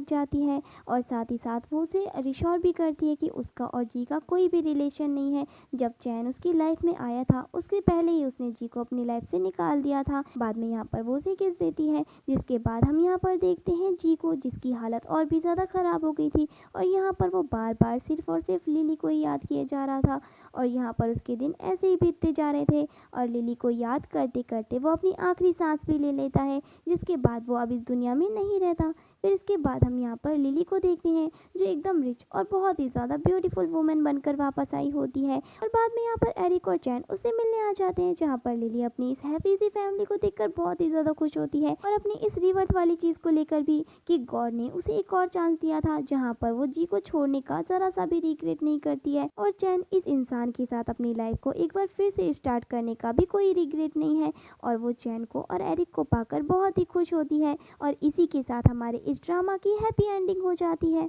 जाती है और साथ ही साथ वो उसे रिश्योर भी करती है कि उसका और जी का कोई भी रिलेशन नहीं है। जब चैन उसकी लाइफ में आया था उसके पहले ही उसने जी को अपनी लाइफ से निकाल दिया था। बाद में यहाँ पर वो उसे किस देती है जिसके बाद हम यहाँ पर देखते हैं जी को जिसकी हालत और भी ज़्यादा ख़राब हो गई थी और यहाँ पर वो बार बार सिर्फ और सिर्फ लिली को ही याद किए जा रहा था और यहाँ पर उसके दिन ऐसे ही बीतते जा रहे थे और लिली को याद करते करते वो अपनी आखिरी सांस भी ले लेता है जिसके बाद वो अब इस दुनिया में नहीं रहता। फिर इसके बाद हम यहाँ पर लिली को देखते हैं जो एकदम रिच और बहुत ही ज़्यादा ब्यूटीफुल वुमेन बनकर वापस आई होती है और बाद में यहाँ पर एरिक और चैन उससे मिलने आ जाते हैं जहाँ पर लिली अपनी इस हैप्पी सी फैमिली को देखकर बहुत ही ज़्यादा खुश होती है और अपनी इस रिवर्ट वाली चीज़ को लेकर भी कि गॉड ने उसे एक और चांस दिया था जहाँ पर वो जी को छोड़ने का ज़रा सा भी रिग्रेट नहीं करती है और चैन इस इंसान के साथ अपनी लाइफ को एक बार फिर से स्टार्ट करने का भी कोई रिग्रेट नहीं है और वो चैन को और एरिक को पाकर बहुत ही खुश होती है और इसी के साथ हमारे इस ड्रामा की हैप्पी एंडिंग हो जाती है।